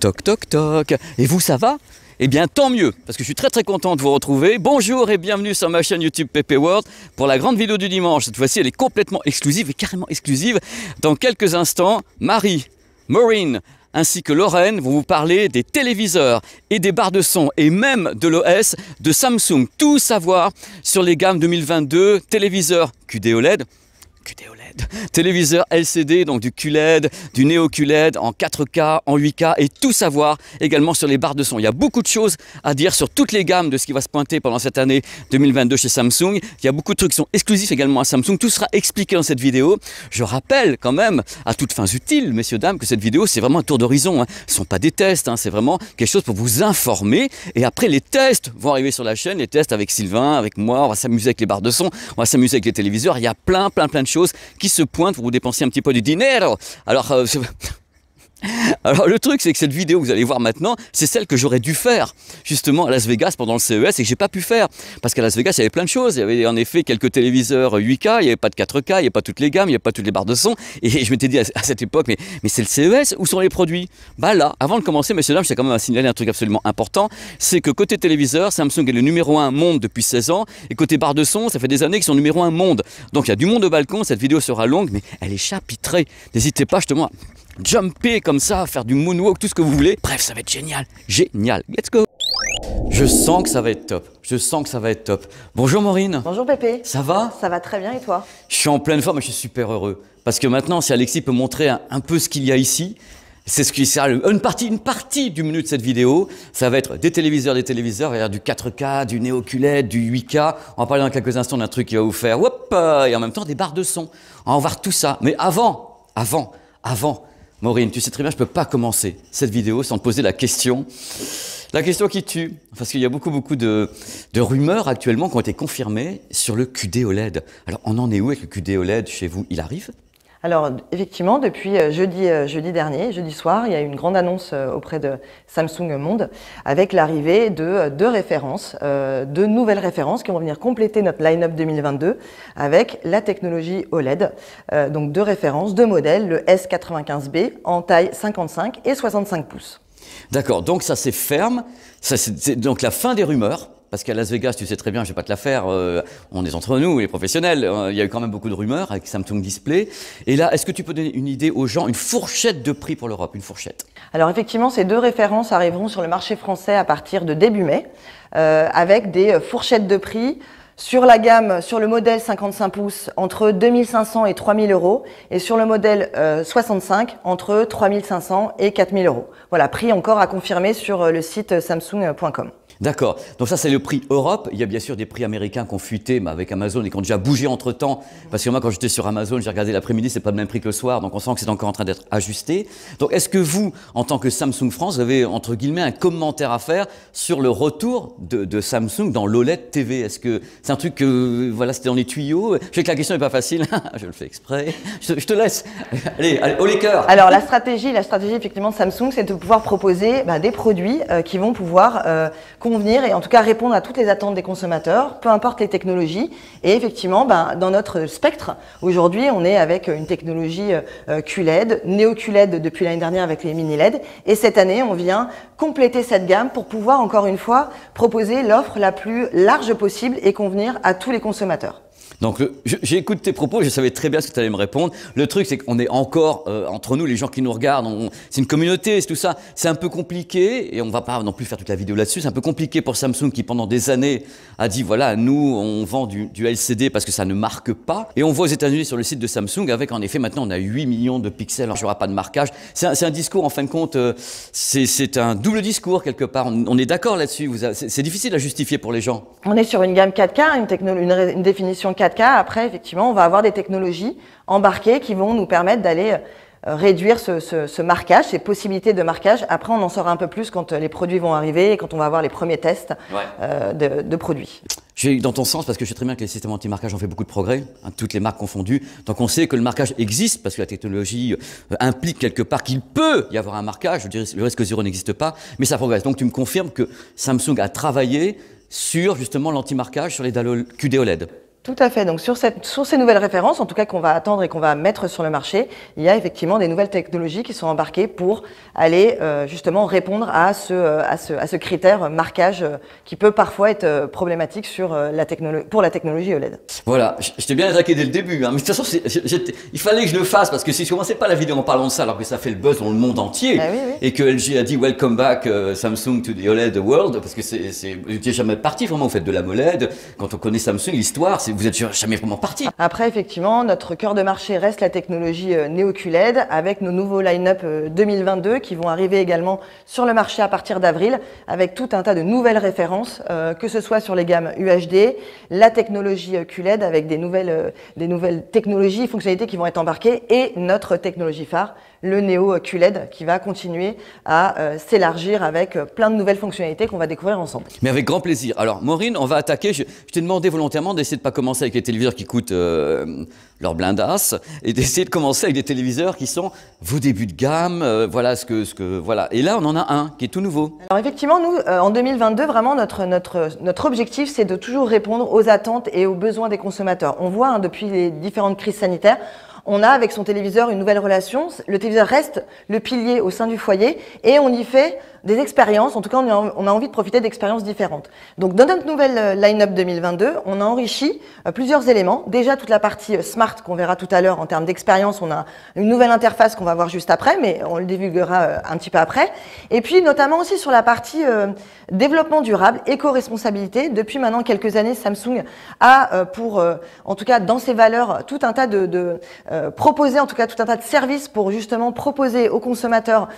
Toc toc toc. Et vous, ça va? Eh bien tant mieux, parce que je suis très content de vous retrouver. Bonjour et bienvenue sur ma chaîne YouTube PP World pour la grande vidéo du dimanche. Cette fois-ci, elle est complètement exclusive et carrément exclusive. Dans quelques instants, Marie, Maureen ainsi que Lorraine vont vous parler des téléviseurs et des barres de son et même de l'OS de Samsung. Tout savoir sur les gammes 2022, téléviseurs QD OLED, téléviseur LCD, donc du QLED, du Neo QLED en 4K, en 8K et tout savoir également sur les barres de son. Il y a beaucoup de choses à dire sur toutes les gammes de ce qui va se pointer pendant cette année 2022 chez Samsung. Il y a beaucoup de trucs qui sont exclusifs également à Samsung. Tout sera expliqué dans cette vidéo. Je rappelle quand même, à toutes fins utiles, messieurs, dames, que cette vidéo, c'est vraiment un tour d'horizon. Ce ne sont pas des tests, c'est vraiment quelque chose pour vous informer. Et après, les tests vont arriver sur la chaîne, les tests avec Sylvain, avec moi. On va s'amuser avec les barres de son, on va s'amuser avec les téléviseurs. Il y a plein de choses qui se pointent pour vous dépenser un petit peu du dinero. Alors le truc, c'est que cette vidéo que vous allez voir maintenant, c'est celle que j'aurais dû faire justement à Las Vegas pendant le CES et que j'ai pas pu faire parce qu'à Las Vegas il y avait plein de choses. Il y avait en effet quelques téléviseurs 8K, il n'y avait pas de 4K, il n'y avait pas toutes les gammes, il n'y avait pas toutes les barres de son et je m'étais dit à cette époque mais c'est le CES, où sont les produits? Bah là, avant de commencer, messieurs dames, je tiens quand même à signaler un truc absolument important, c'est que côté téléviseur, Samsung est le numéro 1 monde depuis 16 ans et côté barres de son, ça fait des années qu'ils sont numéro 1 monde. Donc il y a du monde au balcon, cette vidéo sera longue mais elle est chapitrée. N'hésitez pas justement jumper comme ça, faire du moonwalk, tout ce que vous voulez. Bref, ça va être génial. Génial. Let's go. Je sens que ça va être top. Je sens que ça va être top. Bonjour Maureen. Bonjour Pépé. Ça va? Ça va très bien et toi? Je suis en pleine forme et je suis super heureux. Parce que maintenant, si Alexis peut montrer un peu ce qu'il y a ici, c'est ce qui sera une partie du menu de cette vidéo. Ça va être des téléviseurs, il va y avoir du 4K, du Neo QLED, du 8K. On va parler dans quelques instants d'un truc qui va vous faire hop, et en même temps des barres de son. On va voir tout ça. Mais avant, Maureen, tu sais très bien, je ne peux pas commencer cette vidéo sans te poser la question qui tue. Parce qu'il y a beaucoup de rumeurs actuellement qui ont été confirmées sur le QD OLED. Alors, on en est où avec le QD OLED chez vous? Il arrive? Alors, effectivement, depuis jeudi soir, il y a eu une grande annonce auprès de Samsung Monde avec l'arrivée de deux nouvelles références qui vont venir compléter notre line-up 2022 avec la technologie OLED. Donc, deux références, deux modèles, le S95B en taille 55 et 65 pouces. D'accord, donc ça c'est ferme, c'est donc la fin des rumeurs. Parce qu'à Las Vegas, tu sais très bien, je ne vais pas te la faire, on est entre nous, les professionnels, il y a eu quand même beaucoup de rumeurs avec Samsung Display. Et là, est-ce que tu peux donner une idée aux gens, une fourchette de prix pour l'Europe, une fourchette? Alors effectivement, ces deux références arriveront sur le marché français à partir de début mai, avec des fourchettes de prix sur la gamme, sur le modèle 55 pouces, entre 2500 et 3000 euros, et sur le modèle 65, entre 3500 et 4000 euros. Voilà, prix encore à confirmer sur le site samsung.com. D'accord, donc ça c'est le prix Europe. Il y a bien sûr des prix américains qui ont fuité avec Amazon et qui ont déjà bougé entre temps. Parce que moi quand j'étais sur Amazon, j'ai regardé l'après-midi, c'est pas le même prix que le soir, donc on sent que c'est encore en train d'être ajusté. Donc est-ce que vous, en tant que Samsung France, vous avez entre guillemets un commentaire à faire sur le retour de Samsung dans l'OLED TV? Est-ce que c'est un truc que, voilà, c'était dans les tuyaux? Je sais que la question n'est pas facile, je le fais exprès. Je te laisse. Allez, au les cœurs. Alors la stratégie effectivement de Samsung, c'est de pouvoir proposer des produits qui vont pouvoir convenir et en tout cas répondre à toutes les attentes des consommateurs, peu importe les technologies. Et effectivement, dans notre spectre, aujourd'hui, on est avec une technologie QLED, Neo QLED depuis l'année dernière avec les mini LED. Et cette année, on vient compléter cette gamme pour pouvoir, encore une fois, proposer l'offre la plus large possible et convenir à tous les consommateurs. Donc j'écoute tes propos, je savais très bien ce que tu allais me répondre. Le truc c'est qu'on est encore entre nous, les gens qui nous regardent, c'est une communauté, c'est tout ça. C'est un peu compliqué et on va pas non plus faire toute la vidéo là-dessus. C'est un peu compliqué pour Samsung qui pendant des années a dit voilà, nous on vend du LCD parce que ça ne marque pas. Et on voit aux États-Unis sur le site de Samsung avec en effet maintenant on a 8 millions de pixels, alors il n'y aura pas de marquage. C'est un discours en fin de compte, c'est un double discours quelque part. On est d'accord là-dessus, c'est difficile à justifier pour les gens. On est sur une gamme 4K, une définition 4K. Après, effectivement, on va avoir des technologies embarquées qui vont nous permettre d'aller réduire ce marquage, ces possibilités de marquage. Après, on en saura un peu plus quand les produits vont arriver et quand on va avoir les premiers tests de produits. Je vais dans ton sens parce que je sais très bien que les systèmes anti-marquage ont fait beaucoup de progrès, toutes les marques confondues. Donc on sait que le marquage existe parce que la technologie implique quelque part qu'il peut y avoir un marquage. Je dirais le risque zéro n'existe pas, mais ça progresse. Donc tu me confirmes que Samsung a travaillé sur justement l'anti-marquage sur les dalles QD OLED. Tout à fait. Donc sur ces nouvelles références, en tout cas qu'on va attendre et qu'on va mettre sur le marché, il y a effectivement des nouvelles technologies qui sont embarquées pour aller justement répondre à ce critère marquage qui peut parfois être problématique sur pour la technologie OLED. Voilà, je t'ai bien attaqué dès le début, hein, mais de toute façon, il fallait que je le fasse parce que si je commençais pas la vidéo en parlant de ça, alors que ça fait le buzz dans le monde entier, oui, oui. et que LG a dit Welcome back Samsung to the OLED world, parce que vous n'étiez jamais parti vraiment, vous faites de la AMOLED, quand on connaît Samsung, l'histoire, vous êtes jamais vraiment parti. Après, effectivement, notre cœur de marché reste la technologie Neo QLED avec nos nouveaux line-up 2022 qui vont arriver également sur le marché à partir d'avril avec tout un tas de nouvelles références, que ce soit sur les gammes UHD, la technologie QLED avec des nouvelles technologies et fonctionnalités qui vont être embarquées et notre technologie phare, le Neo QLED qui va continuer à s'élargir avec plein de nouvelles fonctionnalités qu'on va découvrir ensemble. Mais avec grand plaisir. Alors Maureen, on va attaquer, je t'ai demandé volontairement d'essayer de pas commencer avec les téléviseurs qui coûtent leur blindasse et d'essayer de commencer avec des téléviseurs qui sont vos débuts de gamme, voilà voilà. Et là on en a un qui est tout nouveau. Alors effectivement nous en 2022 vraiment notre objectif c'est de toujours répondre aux attentes et aux besoins des consommateurs. On voit depuis les différentes crises sanitaires, on a avec son téléviseur une nouvelle relation. Le téléviseur reste le pilier au sein du foyer et on y fait des expériences. En tout cas, on a envie de profiter d'expériences différentes. Donc, dans notre nouvelle line-up 2022, on a enrichi plusieurs éléments. Déjà, toute la partie smart qu'on verra tout à l'heure en termes d'expérience. On a une nouvelle interface qu'on va voir juste après, mais on le divulguera un petit peu après. Et puis, notamment aussi sur la partie développement durable, éco-responsabilité. Depuis maintenant quelques années, Samsung a en tout cas, dans ses valeurs, tout un tas proposer en tout cas tout un tas de services pour justement proposer aux consommateurs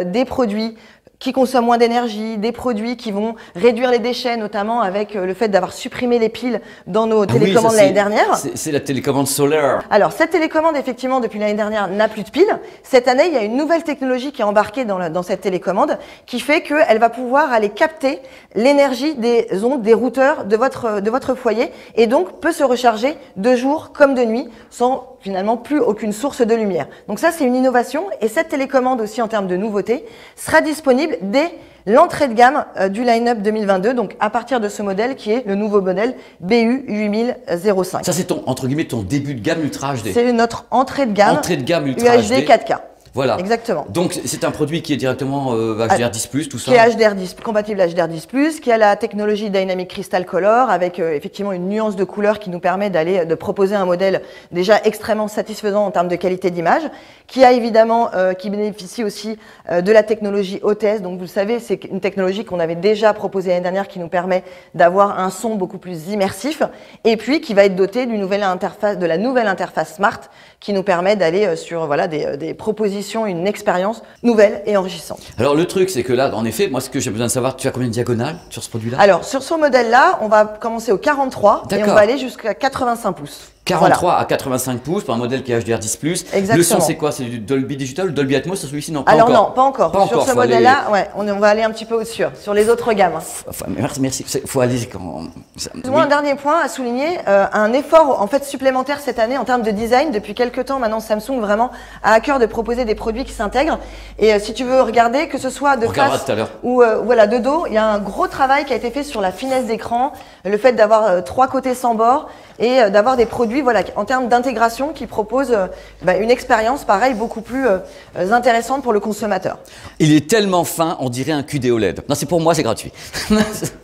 des produits qui consomment moins d'énergie, des produits qui vont réduire les déchets, notamment avec le fait d'avoir supprimé les piles dans nos télécommandes l'année dernière. C'est la télécommande solaire. Alors, cette télécommande, effectivement, depuis l'année dernière, n'a plus de piles. Cette année, il y a une nouvelle technologie qui est embarquée dans cette télécommande qui fait qu'elle va pouvoir aller capter l'énergie des ondes, des routeurs de votre foyer et donc peut se recharger de jour comme de nuit sans finalement plus aucune source de lumière. Donc ça, c'est une innovation et cette télécommande aussi en termes de nouveauté sera disponible dès l'entrée de gamme du line-up 2022, donc à partir de ce modèle qui est le nouveau modèle BU8005. Ça, c'est entre guillemets ton début de gamme Ultra HD. C'est notre entrée de gamme Ultra UHD 4K. Voilà. Exactement. Donc, c'est un produit qui est directement HDR10+, tout ça. Qui est HDR10, compatible HDR10+, qui a la technologie Dynamic Crystal Color avec effectivement une nuance de couleur qui nous permet de proposer un modèle déjà extrêmement satisfaisant en termes de qualité d'image, qui a évidemment, qui bénéficie aussi de la technologie OTS. Donc, vous le savez, c'est une technologie qu'on avait déjà proposée l'année dernière qui nous permet d'avoir un son beaucoup plus immersif et puis qui va être doté de la nouvelle interface Smart qui nous permet d'aller sur voilà, des propositions, une expérience nouvelle et enrichissante. Alors le truc c'est que là, en effet, moi ce que j'ai besoin de savoir, tu as combien de diagonales sur ce produit-là? Alors sur ce modèle-là, on va commencer au 43 et on va aller jusqu'à 85 pouces. 43 voilà. à 85 pouces pour un modèle qui est HDR10+. Exactement. Le son c'est quoi? C'est du Dolby Digital ou Dolby Atmos sur celui-ci? Non, pas alors encore. Non, pas encore. Pas sur encore, ce modèle-là, ouais, on va aller un petit peu au-dessus, sur les autres gammes. Merci. Faut aller quand... Un dernier point à souligner, un effort en fait supplémentaire cette année en termes de design. Depuis quelques temps maintenant, Samsung vraiment a à cœur de proposer des produits qui s'intègrent. Et si tu veux regarder, que ce soit de face ou voilà, de dos, il y a un gros travail qui a été fait sur la finesse d'écran, le fait d'avoir 3 côtés sans bord et d'avoir des produits voilà, en termes d'intégration qui proposent une expérience pareil beaucoup plus intéressante pour le consommateur. Il est tellement fin, on dirait un QD OLED. Non, c'est pour moi, c'est gratuit.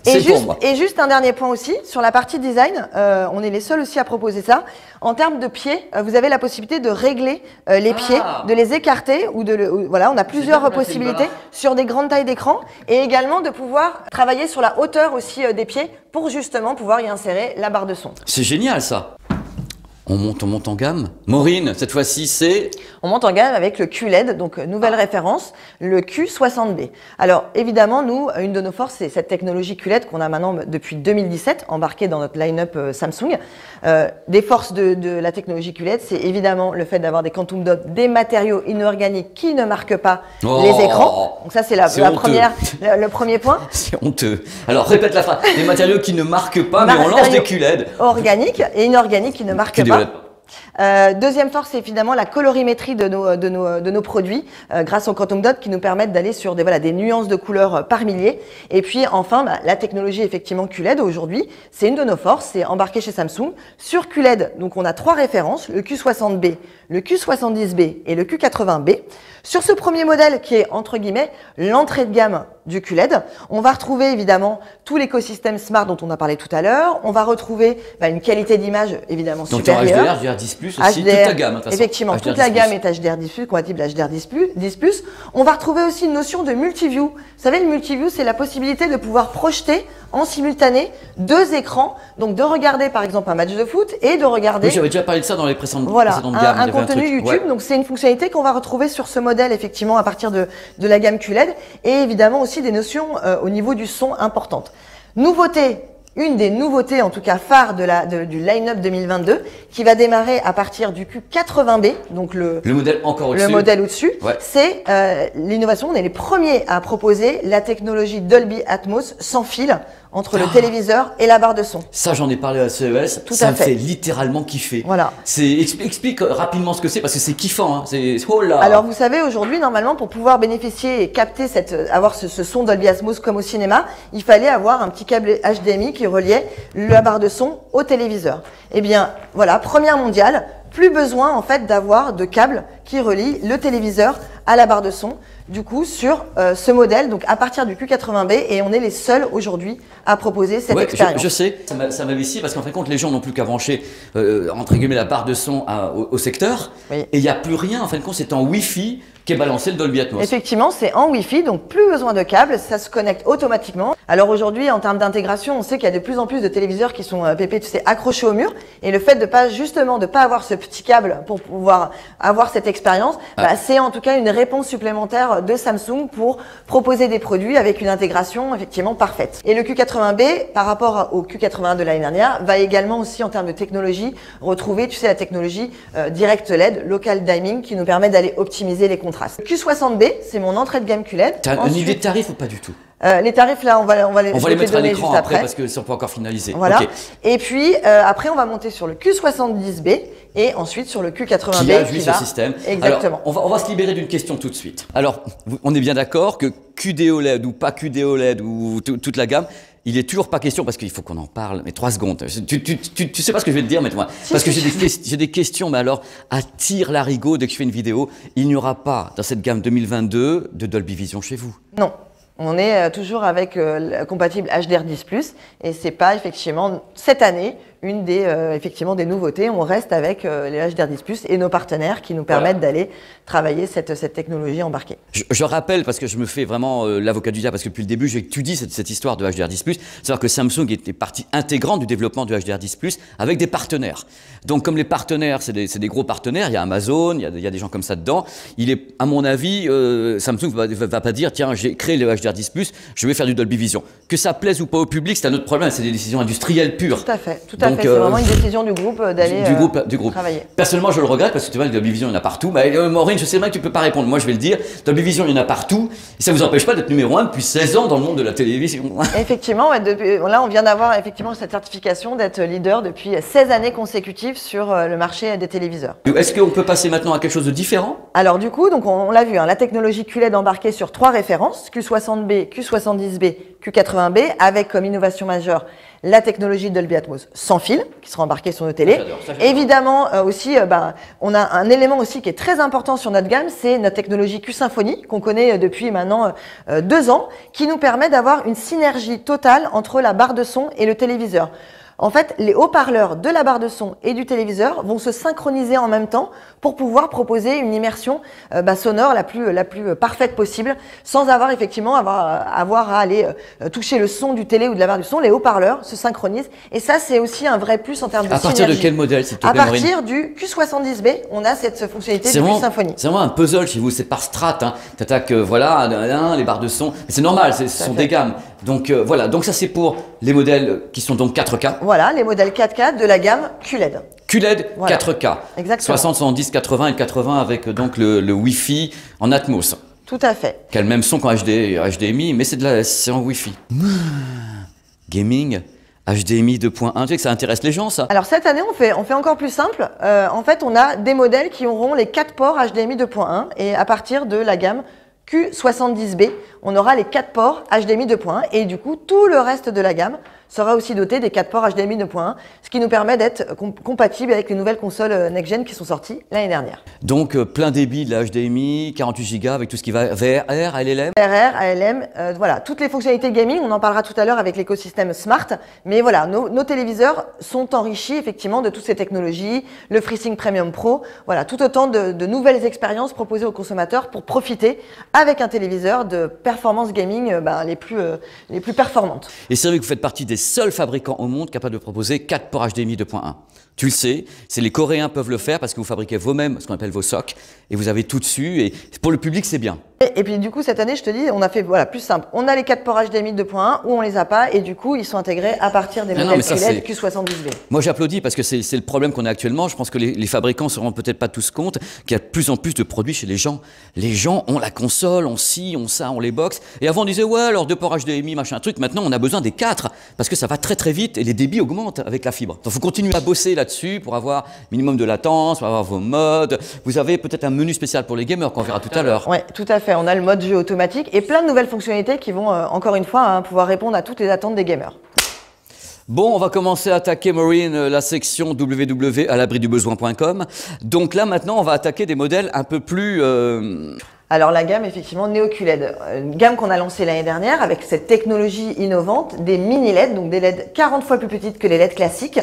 Et juste un dernier point aussi, sur la partie design, on est les seuls aussi à proposer ça. En termes de pieds, vous avez la possibilité de régler les pieds, de les écarter voilà, on a plusieurs possibilités sur des grandes tailles d'écran et également de pouvoir travailler sur la hauteur aussi des pieds pour justement pouvoir y insérer la barre de son. C'est génial ça. On monte en gamme. Maureen, cette fois-ci, c'est... On monte en gamme avec le QLED, donc nouvelle référence, le Q60B. Alors, évidemment, nous, une de nos forces, c'est cette technologie QLED qu'on a maintenant depuis 2017, embarquée dans notre line-up Samsung. Des forces de la technologie QLED, c'est évidemment le fait d'avoir des quantum dots, des matériaux inorganiques qui ne marquent pas les écrans. Donc ça, c'est le premier point. C'est honteux. Alors, répète la phrase. Des matériaux qui ne marquent pas, mais on lance des QLED. Organiques et inorganiques qui ne marquent pas. Deuxième force, c'est évidemment la colorimétrie de nos produits grâce au Quantum Dot qui nous permettent d'aller sur des nuances de couleurs par milliers. Et puis enfin, la technologie effectivement QLED aujourd'hui, c'est une de nos forces, c'est embarqué chez Samsung. Sur QLED, donc on a 3 références, le Q60B, le Q70B et le Q80B. Sur ce premier modèle qui est entre guillemets l'entrée de gamme du QLED, on va retrouver évidemment tout l'écosystème Smart dont on a parlé tout à l'heure. On va retrouver une qualité d'image évidemment donc supérieure. Donc HDR, HDR10+, aussi, toute la gamme. Effectivement, toute la gamme est HDR10+, compatible HDR10+. On va retrouver aussi une notion de multiview. Vous savez, le multiview, c'est la possibilité de pouvoir projeter en simultané 2 écrans, donc de regarder par exemple un match de foot et de regarder... Oui, j'avais déjà parlé de ça dans les précédentes gammes. Un contenu YouTube, donc c'est une fonctionnalité qu'on va retrouver sur ce modèle effectivement à partir de la gamme QLED et évidemment aussi des notions au niveau du son importantes. Nouveauté, une des nouveautés en tout cas phares du line-up 2022 qui va démarrer à partir du Q80B, donc le modèle encore au-dessus. Le modèle au-dessus, ouais. C'est l'innovation. On est les premiers à proposer la technologie Dolby Atmos sans fil entre le téléviseur et la barre de son. Ça, j'en ai parlé à CES. Ça me fait littéralement kiffer. Voilà. Explique rapidement ce que c'est parce que c'est kiffant. Hein. Oh là. Alors, vous savez, aujourd'hui, normalement, pour pouvoir bénéficier et capter avoir ce son Dolby Atmos comme au cinéma, il fallait avoir un petit câble HDMI qui reliait la barre de son au téléviseur. Eh bien, voilà, première mondiale. Plus besoin en fait d'avoir de câbles qui relient le téléviseur à la barre de son, du coup sur ce modèle, donc à partir du Q80B, et on est les seuls aujourd'hui à proposer cette expérience. Je sais, ça m'avait ici parce qu'en fin de compte les gens n'ont plus qu'à brancher entre guillemets la barre de son au secteur, oui. Et il n'y a plus rien, en fin de compte c'est en Wi-Fi qui est balancé le Dolby Atmos. Effectivement, c'est en Wi-Fi, donc plus besoin de câbles, ça se connecte automatiquement. Alors aujourd'hui, en termes d'intégration, on sait qu'il y a de plus en plus de téléviseurs qui sont accrochés au mur, et le fait de pas avoir ce petit câble pour pouvoir avoir cette expérience, c'est en tout cas une réponse supplémentaire de Samsung pour proposer des produits avec une intégration effectivement parfaite. Et le Q80B, par rapport au Q80 de l'année dernière, va également aussi en termes de technologie retrouver, la technologie Direct LED, Local Dimming, qui nous permet d'aller optimiser les contrastes. Q60B, c'est mon entrée de gamme QLED. T'as une idée de tarif ou pas du tout? Les tarifs là, on va les mettre à l'écran juste après parce que ça on peut encore finaliser. Voilà. Okay. Et puis après on va monter sur le Q70B et ensuite sur le Q80B qui a lui ce système. Exactement. Alors, on va se libérer d'une question tout de suite. Alors on est bien d'accord que QD OLED ou pas QD OLED ou toute la gamme, il est toujours pas question, parce qu'il faut qu'on en parle, mais 3 secondes. Tu sais pas ce que je vais te dire, mais moi, parce que j'ai des questions, mais alors, à tire-larigot, dès que je fais une vidéo, il n'y aura pas, dans cette gamme 2022, de Dolby Vision chez vous. Non. On est toujours avec compatible HDR10+, et c'est pas effectivement cette année une des nouveautés. On reste avec les HDR10+ et nos partenaires qui nous permettent d'aller travailler cette technologie embarquée. Je rappelle, parce que je me fais vraiment l'avocat du diable, parce que depuis le début j'étudie cette histoire de HDR10+, c'est-à-dire que Samsung était partie intégrante du développement du HDR10+, avec des partenaires. Donc comme les partenaires, c'est des gros partenaires, il y a Amazon, il y a des gens comme ça dedans, à mon avis, Samsung va pas dire, tiens, j'ai créé le HDR10+, je vais faire du Dolby Vision. Que ça plaise ou pas au public, c'est un autre problème, c'est des décisions industrielles pures. Tout à fait, c'est vraiment une décision du groupe d'aller travailler. Personnellement, je le regrette parce que tu vois, le Dolby Vision, il y en a partout. Mais Maureen, je sais bien que tu peux pas répondre. Moi, je vais le dire. Dolby Vision, il y en a partout. Et ça vous empêche pas d'être numéro 1 depuis 16 ans dans le monde de la télévision. Effectivement, là, on vient d'avoir effectivement cette certification d'être leader depuis 16 années consécutives sur le marché des téléviseurs. Est-ce qu'on peut passer maintenant à quelque chose de différent? Alors du coup, donc on l'a vu, la technologie QLED embarquée sur 3 références, Q60B, Q70B, Q80B, avec comme innovation majeure la technologie Dolby Atmos sans fil, qui sera embarquée sur nos télés. J'adore. Évidemment, aussi, on a un élément aussi qui est très important sur notre gamme, c'est notre technologie Q-Symphony, qu'on connaît depuis maintenant 2 ans, qui nous permet d'avoir une synergie totale entre la barre de son et le téléviseur. En fait, les haut-parleurs de la barre de son et du téléviseur vont se synchroniser en même temps pour pouvoir proposer une immersion sonore la plus parfaite possible, sans avoir effectivement avoir à aller toucher le son du télé ou de la barre du son. Les haut-parleurs se synchronisent et ça, c'est aussi un vrai plus en termes de synergie. À partir de quel modèle, s'il te plaît, À partir du Q70B, on a cette fonctionnalité du Q-Symphony. C'est vraiment un puzzle chez vous, c'est par strat. Hein. Tu attaques les barres de son. C'est normal, ce sont des gammes. Donc voilà, donc ça c'est pour les modèles qui sont donc 4K. Voilà, les modèles 4K de la gamme QLED. QLED 4K. Exactement. 60, 70, 80 et 80 avec donc le Wi-Fi en Atmos. Tout à fait. Qui a le même son qu'en HDMI, mais c'est en Wi-Fi. Gaming, HDMI 2.1, tu sais que ça intéresse les gens, ça? Alors cette année, on fait encore plus simple. En fait, on a des modèles qui auront les 4 ports HDMI 2.1 et à partir de la gamme Q70B, on aura les 4 ports HDMI 2.1 et du coup, tout le reste de la gamme sera aussi doté des 4 ports HDMI 2.1, ce qui nous permet d'être compatible avec les nouvelles consoles next-gen qui sont sorties l'année dernière. Donc plein débit de la HDMI, 48 Go avec tout ce qui va VRR, ALM. VRR, ALM, voilà, toutes les fonctionnalités gaming, on en parlera tout à l'heure avec l'écosystème Smart, mais voilà, nos téléviseurs sont enrichis effectivement de toutes ces technologies, le FreeSync Premium Pro, voilà, tout autant de nouvelles expériences proposées aux consommateurs pour profiter avec un téléviseur de performance gaming les plus performantes. Et c'est vrai que vous faites partie des seuls fabricants au monde capables de proposer 4 ports HDMI 2.1. Tu le sais, c'est les Coréens peuvent le faire parce que vous fabriquez vous-même ce qu'on appelle vos SoC et vous avez tout dessus et pour le public c'est bien. Et puis du coup cette année je te dis on a fait plus simple, on a les 4 ports HDMI 2.1 ou on les a pas et du coup ils sont intégrés à partir des modèles QLED Q70B. Moi j'applaudis parce que c'est le problème qu'on a actuellement, je pense que les fabricants se rendent peut-être pas tous compte qu'il y a de plus en plus de produits chez les gens. Les gens ont la console, on ci, on ça, on les box et avant on disait ouais alors 2 ports HDMI machin truc, maintenant on a besoin des 4 parce que ça va très très vite et les débits augmentent avec la fibre. Donc il faut continuer à bosser là-dessus pour avoir minimum de latence, pour avoir vos modes. Vous avez peut-être un menu spécial pour les gamers qu'on verra tout à l'heure. Ouais, tout à fait. On a le mode jeu automatique et plein de nouvelles fonctionnalités qui vont encore une fois pouvoir répondre à toutes les attentes des gamers. Bon, on va commencer à attaquer, Maureen, la section www.alabridubesoin.com. Donc là, maintenant, on va attaquer des modèles un peu plus... Alors la gamme, effectivement, Neo QLED, une gamme qu'on a lancée l'année dernière avec cette technologie innovante des mini LED, donc des LED 40 fois plus petites que les LED classiques.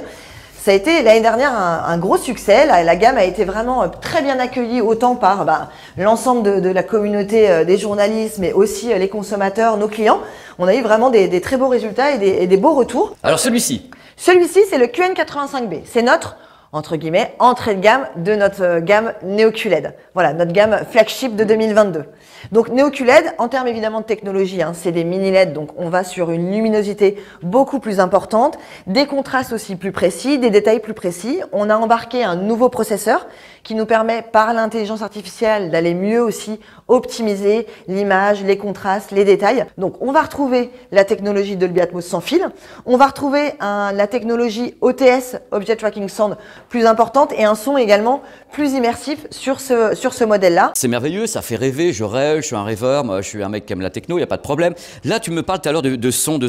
Ça a été l'année dernière un gros succès. La gamme a été vraiment très bien accueillie autant par l'ensemble de la communauté des journalistes, mais aussi les consommateurs, nos clients. On a eu vraiment des très beaux résultats et des beaux retours. Alors celui-ci? Celui-ci, c'est le QN85B. C'est notre, entre guillemets, entrée de gamme de notre gamme Neo QLED. Voilà, notre gamme flagship de 2022. Donc Neo QLED, en termes évidemment de technologie, c'est des mini LED, donc on va sur une luminosité beaucoup plus importante, des contrastes aussi plus précis, des détails plus précis. On a embarqué un nouveau processeur qui nous permet par l'intelligence artificielle d'aller mieux aussi optimiser l'image, les contrastes, les détails. Donc on va retrouver la technologie Dolby Atmos sans fil, on va retrouver la technologie OTS, Object Tracking Sound, plus importante et un son également plus immersif sur ce modèle-là. C'est merveilleux, ça fait rêver, je rêve, je suis un rêveur, moi je suis un mec qui aime la techno, il n'y a pas de problème. Là tu me parles tout à l'heure de son.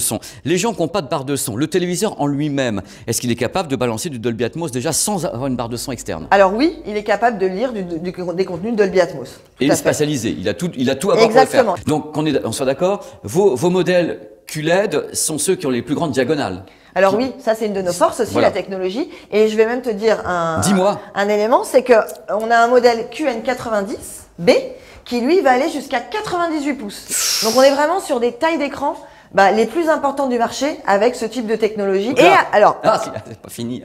Les gens qui n'ont pas de barre de son, le téléviseur en lui-même, est-ce qu'il est capable de balancer du Dolby Atmos déjà sans avoir une barre de son externe? Alors oui, il est capable de lire des contenus Dolby Atmos. Et il est spatialisé, il a tout à voir pour le faire. Donc on soit d'accord, vos modèles QLED sont ceux qui ont les plus grandes diagonales. Alors oui, ça c'est une de nos forces aussi, la technologie. Et je vais même te dire un élément, c'est qu'on a un modèle QN90B qui lui va aller jusqu'à 98 pouces. Donc on est vraiment sur des tailles d'écran les plus importantes du marché avec ce type de technologie. Et alors, elle n'a pas fini.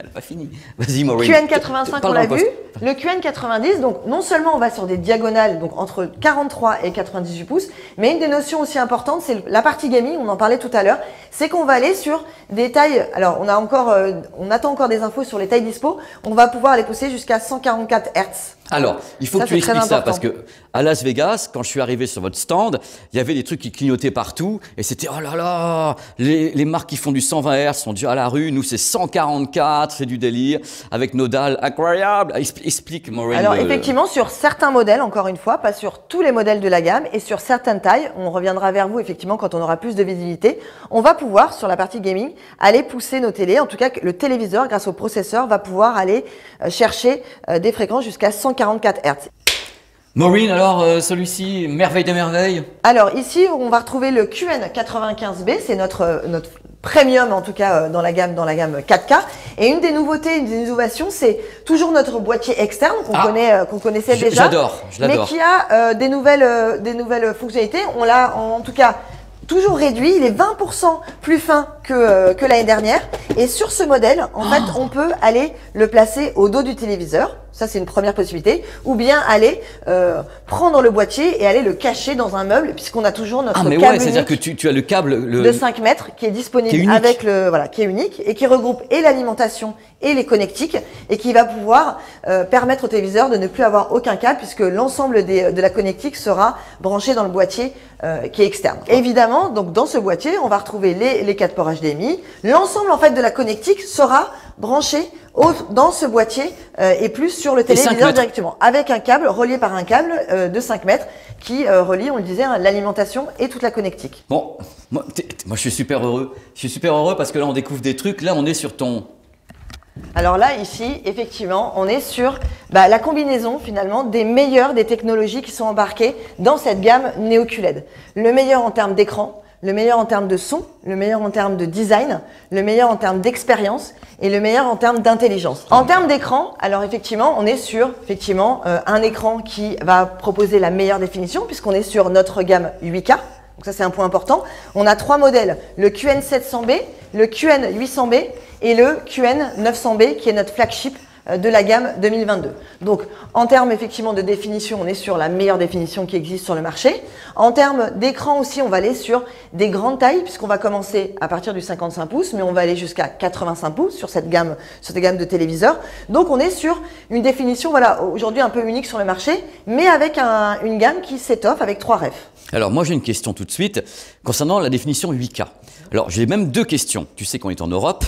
Vas-y, Maureen. QN85, on l'a vu. Le QN90, donc non seulement on va sur des diagonales, donc entre 43 et 98 pouces, mais une des notions aussi importantes, c'est la partie gaming, on en parlait tout à l'heure, c'est qu'on va aller sur des tailles, alors on attend encore des infos sur les tailles dispo, on va pouvoir les pousser jusqu'à 144 Hz. Alors, il faut que tu expliques ça parce que à Las Vegas, quand je suis arrivé sur votre stand, il y avait des trucs qui clignotaient partout et c'était oh là là, les marques qui font du 120 Hz sont déjà à la rue, nous c'est 144, c'est du délire avec nos dalles incroyables. Explique, Maureen. Alors effectivement, sur certains modèles, encore une fois, pas sur tous les modèles de la gamme et sur certaines tailles, on reviendra vers vous effectivement quand on aura plus de visibilité, on va pouvoir sur la partie gaming aller pousser nos télés, en tout cas le téléviseur grâce au processeur va pouvoir aller chercher des fréquences jusqu'à 144 Hz. Maureen, alors celui-ci, merveille des merveilles. Alors ici, on va retrouver le QN95B, c'est notre premium en tout cas dans la gamme 4K. Et une des nouveautés, une des innovations, c'est toujours notre boîtier externe qu'on connaissait déjà, je l'adore. Mais qui a des nouvelles fonctionnalités. On l'a en tout cas toujours réduit, il est 20% plus fin que l'année dernière. Et sur ce modèle, en fait, on peut aller le placer au dos du téléviseur. Ça, c'est une première possibilité. Ou bien aller prendre le boîtier et aller le cacher dans un meuble, puisqu'on a toujours notre câble ouais, c'est-à-dire que tu as le câble de 5 mètres qui est disponible avec qui est unique et qui regroupe et l'alimentation et les connectiques et qui va pouvoir permettre au téléviseur de ne plus avoir aucun câble puisque l'ensemble de la connectique sera branché dans le boîtier qui est externe. Évidemment, donc dans ce boîtier, on va retrouver les 4 ports HDMI. L'ensemble en fait de la connectique sera branché dans ce boîtier et plus sur le téléviseur directement avec un câble relié par un câble de 5 mètres qui relie, on le disait, l'alimentation et toute la connectique. Bon, moi je suis super heureux. Je suis super heureux parce que là on découvre des trucs. Là on est sur ton... Alors là, ici, effectivement, on est sur la combinaison finalement des meilleures des technologies qui sont embarquées dans cette gamme Neo QLED. Le meilleur en termes d'écran, le meilleur en termes de son, le meilleur en termes de design, le meilleur en termes d'expérience et le meilleur en termes d'intelligence. En termes d'écran, alors effectivement, on est sur un écran qui va proposer la meilleure définition puisqu'on est sur notre gamme 8K. Donc ça, c'est un point important. On a 3 modèles, le QN700B, le QN800B et le QN900B qui est notre flagship de la gamme 2022. Donc, en termes effectivement de définition, on est sur la meilleure définition qui existe sur le marché. En termes d'écran aussi, on va aller sur des grandes tailles puisqu'on va commencer à partir du 55 pouces, mais on va aller jusqu'à 85 pouces sur cette gamme de téléviseurs. Donc, on est sur une définition, aujourd'hui un peu unique sur le marché, mais avec une gamme qui s'étoffe avec 3 refs. Alors, moi, j'ai une question tout de suite concernant la définition 8K. Alors, j'ai même 2 questions. Tu sais qu'on est en Europe.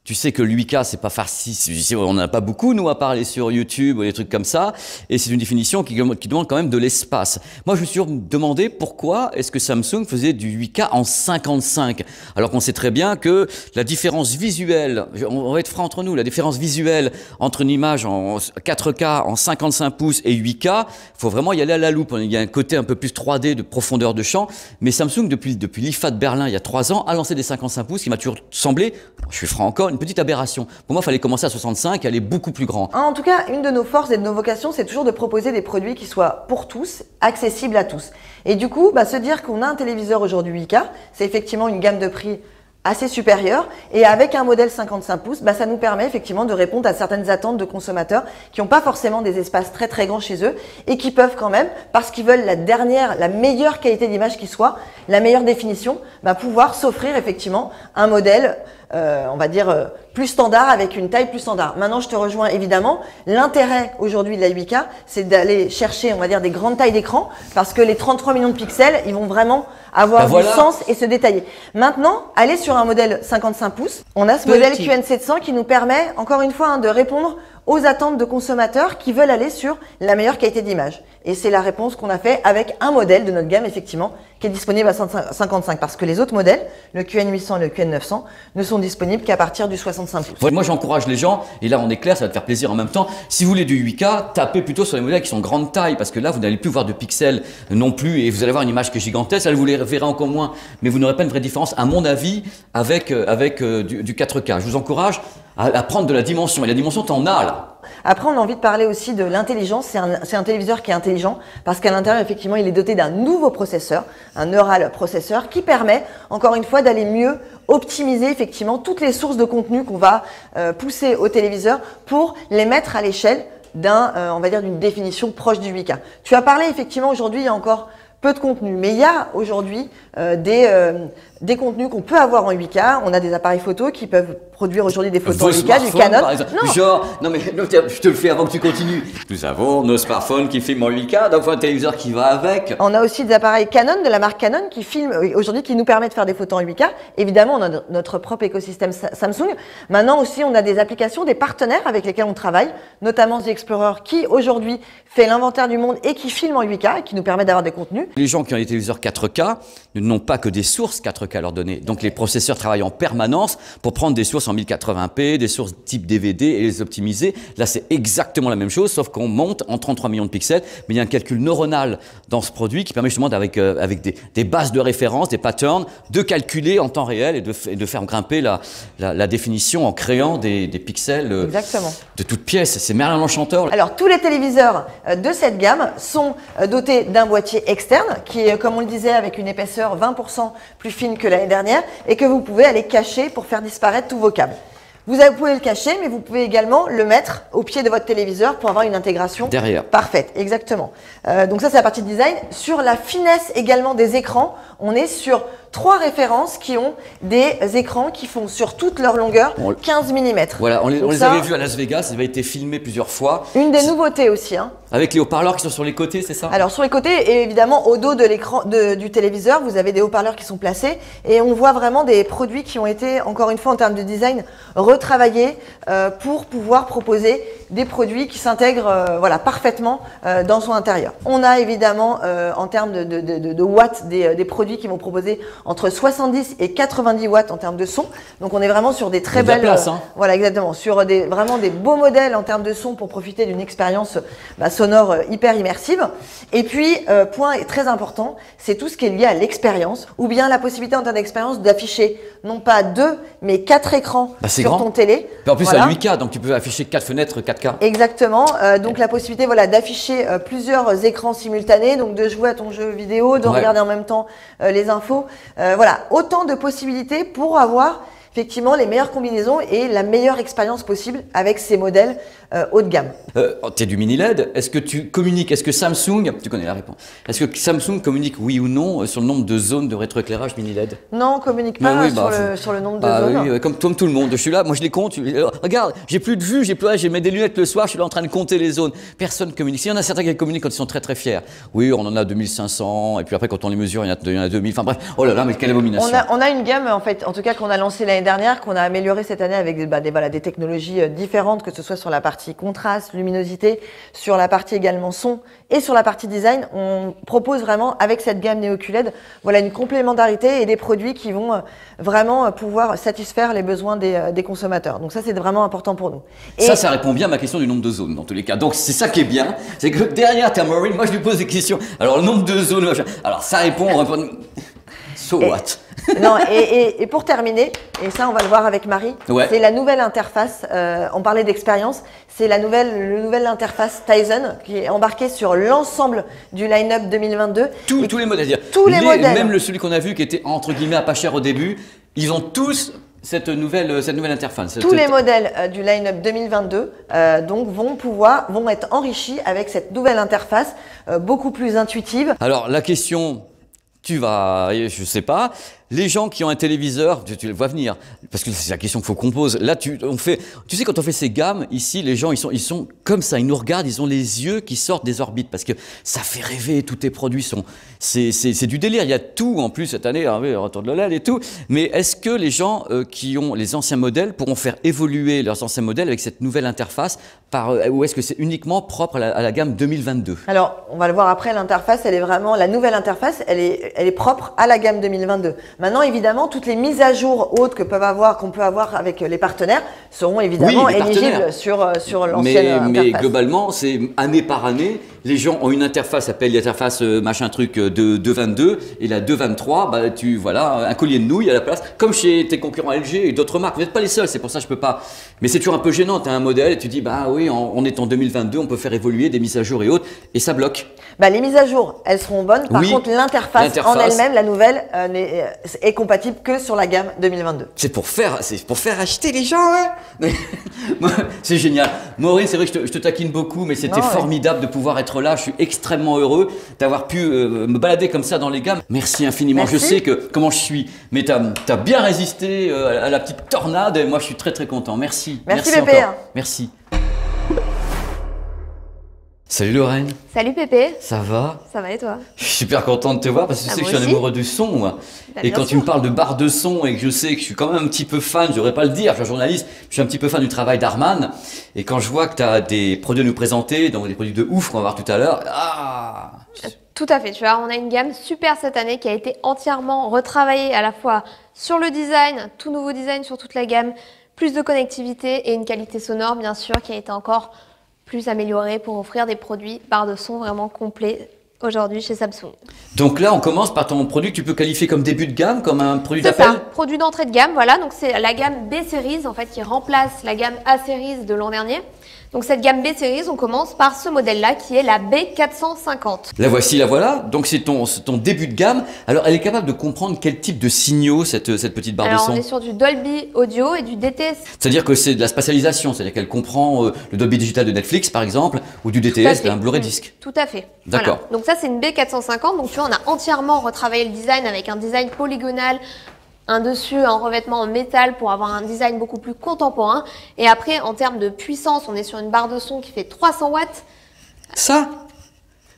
Tu sais que le 8K, c'est pas facile, on n'en a pas beaucoup, nous, à parler sur YouTube ou des trucs comme ça. Et c'est une définition qui demande quand même de l'espace. Moi, je me suis demandé pourquoi est-ce que Samsung faisait du 8K en 55, alors qu'on sait très bien que la différence visuelle, on va être franc entre nous, la différence visuelle entre une image en 4K, en 55 pouces et 8K, faut vraiment y aller à la loupe. Il y a un côté un peu plus 3D de profondeur de champ. Mais Samsung, depuis l'IFA de Berlin, il y a 3 ans, a lancé des 55 pouces qui m'a toujours semblé, je suis franc encore, une petite aberration. Pour moi, il fallait commencer à 65 et aller beaucoup plus grand. En tout cas, une de nos forces et de nos vocations, c'est toujours de proposer des produits qui soient pour tous, accessibles à tous. Et du coup, se dire qu'on a un téléviseur aujourd'hui 8K, c'est effectivement une gamme de prix assez supérieure et avec un modèle 55 pouces, ça nous permet effectivement de répondre à certaines attentes de consommateurs qui n'ont pas forcément des espaces très très grands chez eux et qui peuvent quand même, parce qu'ils veulent la meilleure qualité d'image qui soit, la meilleure définition, pouvoir s'offrir effectivement un modèle on va dire plus standard avec une taille plus standard. Maintenant, je te rejoins évidemment. L'intérêt aujourd'hui de la 8K, c'est d'aller chercher, on va dire, des grandes tailles d'écran parce que les 33 millions de pixels, ils vont vraiment avoir du sens et se détailler. Maintenant, aller sur un modèle 55 pouces, on a ce modèle QN700 qui nous permet, encore une fois, de répondre aux attentes de consommateurs qui veulent aller sur la meilleure qualité d'image. Et c'est la réponse qu'on a fait avec un modèle de notre gamme, effectivement, qui est disponible à 55 parce que les autres modèles, le QN800 et le QN900, ne sont disponibles qu'à partir du 65 pouces. Moi, j'encourage les gens, et là, on est clair, ça va te faire plaisir en même temps. Si vous voulez du 8K, tapez plutôt sur les modèles qui sont grande taille parce que là, vous n'allez plus voir de pixels non plus et vous allez avoir une image qui est gigantesque. Là, vous les verrez encore moins, mais vous n'aurez pas une vraie différence, à mon avis, avec du 4K. Je vous encourage à prendre de la dimension. Et la dimension, t'en as là. Après, on a envie de parler aussi de l'intelligence. C'est un téléviseur qui est intelligent parce qu'à l'intérieur, effectivement, il est doté d'un nouveau processeur, un neural processeur qui permet, encore une fois, d'aller mieux optimiser effectivement toutes les sources de contenu qu'on va pousser au téléviseur pour les mettre à l'échelle on va dire, d'une définition proche du 8K. Tu as parlé effectivement aujourd'hui, il y a encore peu de contenu, mais il y a aujourd'hui des contenus qu'on peut avoir en 8K. On a des appareils photo qui peuvent produire aujourd'hui des photos en 8K, du Canon. Non mais je te le fais avant que tu continues. Nous avons nos smartphones qui filment en 8K, donc un téléviseur qui va avec. On a aussi des appareils Canon, de la marque Canon, qui filment aujourd'hui, qui nous permet de faire des photos en 8K. Évidemment, on a notre propre écosystème Samsung. Maintenant aussi, on a des applications, des partenaires avec lesquels on travaille, notamment The Explorer, qui aujourd'hui fait l'inventaire du monde et qui filme en 8K et qui nous permet d'avoir des contenus. Les gens qui ont des téléviseurs 4K n'ont pas que des sources 4K à leur donner. Donc les processeurs travaillent en permanence pour prendre des sources en 1080p, des sources type DVD et les optimiser. Là, c'est exactement la même chose, sauf qu'on monte en 33 millions de pixels. Mais il y a un calcul neuronal dans ce produit qui permet justement, avec des bases de référence, des patterns, de calculer en temps réel et de faire grimper la définition en créant des pixels de toutes pièces. C'est Merlin l'Enchanteur. Alors, tous les téléviseurs de cette gamme sont dotés d'un boîtier externe qui est, comme on le disait, avec une épaisseur 20% plus fine que l'année dernière et que vous pouvez aller cacher pour faire disparaître tous vos câbles. Vous pouvez le cacher, mais vous pouvez également le mettre au pied de votre téléviseur pour avoir une intégration derrière. Parfaite, exactement. Donc ça, c'est la partie design. Sur la finesse également des écrans, on est sur 3 références qui ont des écrans qui font sur toute leur longueur 15 mm. Voilà, on les avait vus à Las Vegas, ça avait été filmé plusieurs fois. Une des nouveautés aussi. Hein. Avec les haut-parleurs qui sont sur les côtés, c'est ça? Alors sur les côtés et évidemment au dos de l'écran du téléviseur, vous avez des haut-parleurs qui sont placés et on voit vraiment des produits qui ont été, encore une fois en termes de design, retravaillés pour pouvoir proposer des produits qui s'intègrent voilà, parfaitement dans son intérieur. On a évidemment en termes de watts des produits qui vont proposer entre 70 et 90 watts en termes de son. Donc on est vraiment sur des très belles... place, hein. Voilà, exactement. Sur vraiment des beaux modèles en termes de son pour profiter d'une expérience sonore hyper immersive. Et puis, point très important, c'est tout ce qui est lié à l'expérience ou bien la possibilité en termes d'expérience d'afficher non pas 2, mais 4 écrans sur ton télé. Et en plus, voilà. À 8K, donc tu peux afficher 4 fenêtres 4K. Exactement. Donc la possibilité voilà, d'afficher plusieurs écrans simultanés, donc de jouer à ton jeu vidéo, de regarder en même temps les infos. Voilà, autant de possibilités pour avoir effectivement les meilleures combinaisons et la meilleure expérience possible avec ces modèles haut de gamme. Tu es du mini LED, est-ce que tu communiques, est-ce que Samsung, tu connais la réponse, est-ce que Samsung communique oui ou non sur le nombre de zones de rétroéclairage mini LED? Non, on ne communique pas sur le nombre de zones. Oui, comme tout le monde, je suis là, moi je les compte, regarde, j'ai plus de vue, j'ai mis des lunettes le soir, je suis là en train de compter les zones. Personne ne communique. S'il y en a certains qui communiquent quand ils sont très très fiers, oui, on en a 2500, et puis après quand on les mesure, il y en a 2000, enfin bref, oh là là, mais quelle abomination. On a une gamme en fait, en tout cas qu'on a lancée l'année dernière, qu'on a améliorée cette année avec des technologies différentes, que ce soit sur la partie contraste, luminosité, sur la partie également son et sur la partie design. On propose vraiment avec cette gamme Neo QLED voilà, une complémentarité et des produits qui vont vraiment pouvoir satisfaire les besoins des consommateurs. Donc ça, c'est vraiment important pour nous. Et ça répond bien à ma question du nombre de zones dans tous les cas. Donc c'est ça qui est bien, c'est que derrière Maureen, moi je lui pose des questions. Alors le nombre de zones, alors ça répond, so what? Non, et pour terminer, et ça on va le voir avec Marie, c'est la nouvelle interface, on parlait d'expérience, c'est la nouvelle interface Tizen qui est embarquée sur l'ensemble du line-up 2022. Tous les modèles, modèles. Même celui qu'on a vu qui était entre guillemets à pas cher au début, ils ont tous cette nouvelle interface. Tous les modèles du line-up 2022 donc vont être enrichis avec cette nouvelle interface beaucoup plus intuitive. Alors la question... je sais pas, les gens qui ont un téléviseur, tu le vois venir, parce que c'est la question qu'il faut qu'on pose. Là, tu sais, quand on fait ces gammes, ici, les gens, ils sont comme ça, ils nous regardent, ils ont les yeux qui sortent des orbites, parce que ça fait rêver, tous tes produits c'est du délire, il y a tout en plus cette année, retour de l'OLED et tout, mais est-ce que les gens qui ont les anciens modèles pourront faire évoluer leurs anciens modèles avec cette nouvelle interface, ou est-ce que c'est uniquement propre à la gamme 2022? Alors, on va le voir après, l'interface, elle est vraiment, la nouvelle interface, elle est propre à la gamme 2022. Maintenant, évidemment, toutes les mises à jour autres qu'on peut avoir avec les partenaires seront évidemment éligibles sur l'ancienne interface. Mais globalement, c'est année par année, les gens ont une interface, s'appelle l'interface machin truc de 2.22 et la 2.23, bah, voilà, un collier de nouilles à la place, comme chez tes concurrents LG et d'autres marques. Vous n'êtes pas les seuls, c'est pour ça que je peux pas. Mais c'est toujours un peu gênant, tu as un modèle et tu dis, bah oui, on est en 2022, on peut faire évoluer des mises à jour et autres, et ça bloque. Bah, les mises à jour, elles seront bonnes. Par contre, l'interface en elle-même, la nouvelle, est compatible que sur la gamme 2022. C'est pour faire acheter les gens, ouais. C'est génial. Maureen, c'est vrai que je te taquine beaucoup, mais c'était formidable de pouvoir être là. Je suis extrêmement heureux d'avoir pu me balader comme ça dans les gammes. Merci infiniment. Merci. Je sais comment je suis, mais tu as bien résisté à la petite tornade et moi je suis très très content. Merci. Merci Pépé. encore. Merci. Salut Lorraine. Salut Pépé. Ça va? Ça va et toi? Je suis super content de te voir parce que tu sais que je suis un amoureux du son, moi. Et quand tu me parles de barre de son et que je sais que je suis quand même un petit peu fan, je devrais pas le dire, je suis journaliste, je suis un petit peu fan du travail d'Harman. Et quand je vois que tu as des produits à nous présenter, donc des produits de ouf qu'on va voir tout à l'heure, Tout à fait, tu vois, on a une gamme super cette année qui a été entièrement retravaillée à la fois sur le design, tout nouveau design sur toute la gamme, plus de connectivité et une qualité sonore bien sûr qui a été encore plus améliorée pour offrir des produits barres de son vraiment complets aujourd'hui chez Samsung. Donc là, on commence par ton produit que tu peux qualifier comme début de gamme, comme un produit d'appel. C'est ça, produit d'entrée de gamme, voilà. Donc c'est la gamme B-Series en fait qui remplace la gamme A-Series de l'an dernier. Donc cette gamme B-Series, on commence par ce modèle-là qui est la B450. La voici, la voilà. Donc c'est ton début de gamme. Alors elle est capable de comprendre quel type de signaux cette petite barre de son? Alors on est sur du Dolby Audio et du DTS. C'est-à-dire que c'est de la spatialisation, c'est-à-dire qu'elle comprend le Dolby Digital de Netflix par exemple, ou du DTS d'un Blu-ray disc. Tout à fait. D'accord. Voilà. Donc ça c'est une B450, donc tu vois on a entièrement retravaillé le design avec un design polygonal, un dessus en revêtement en métal pour avoir un design beaucoup plus contemporain. Et après, en termes de puissance, on est sur une barre de son qui fait 300 watts. Ça?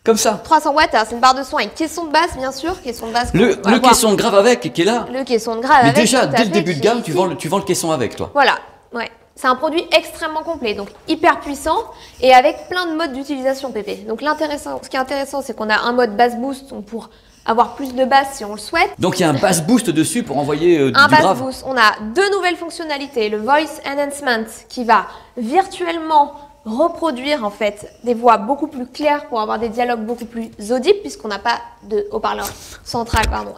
Comme ça? 300 watts, c'est une barre de son avec caisson de basse, bien sûr. Caisson de basse. Le caisson de grave avec qui est là? Le caisson de grave Mais avec. déjà, dès le début de gamme, tu vends le caisson avec, toi. Voilà, ouais. C'est un produit extrêmement complet, donc hyper puissant et avec plein de modes d'utilisation, Pépé. Donc ce qui est intéressant, c'est qu'on a un mode bass boost donc pour avoir plus de basse si on le souhaite. Donc il y a un bass boost dessus pour envoyer du bass grave. Boost. On a deux nouvelles fonctionnalités. Le Voice Enhancement qui va virtuellement reproduire en fait des voix beaucoup plus claires pour avoir des dialogues beaucoup plus audibles puisqu'on n'a pas de haut-parleur central, pardon.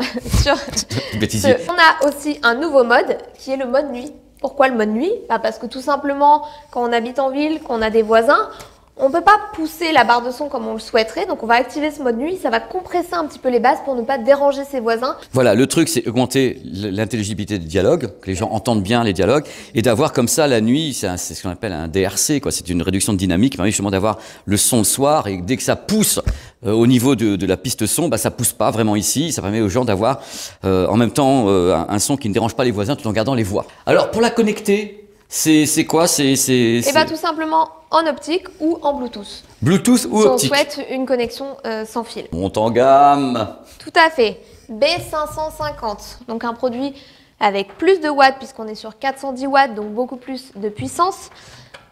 Bêtisier. On a aussi un nouveau mode qui est le mode nuit. Pourquoi le mode nuit? Parce que tout simplement, quand on habite en ville, qu'on a des voisins, on ne peut pas pousser la barre de son comme on le souhaiterait, donc on va activer ce mode nuit, ça va compresser un petit peu les basses pour ne pas déranger ses voisins. Voilà, le truc c'est augmenter l'intelligibilité des dialogues, que les gens entendent bien les dialogues, et d'avoir comme ça la nuit, c'est ce qu'on appelle un DRC, quoi. C'est une réduction de dynamique qui permet justement d'avoir le son le soir, et dès que ça pousse au niveau de la piste son, ça pousse pas vraiment ici, ça permet aux gens d'avoir en même temps un son qui ne dérange pas les voisins tout en gardant les voix. Alors pour la connecter, c'est quoi? Et tout simplement en optique ou en Bluetooth. Bluetooth ou optique? Si on souhaite une connexion sans fil. Monte en gamme. Tout à fait. B550, donc un produit avec plus de watts puisqu'on est sur 410 watts, donc beaucoup plus de puissance.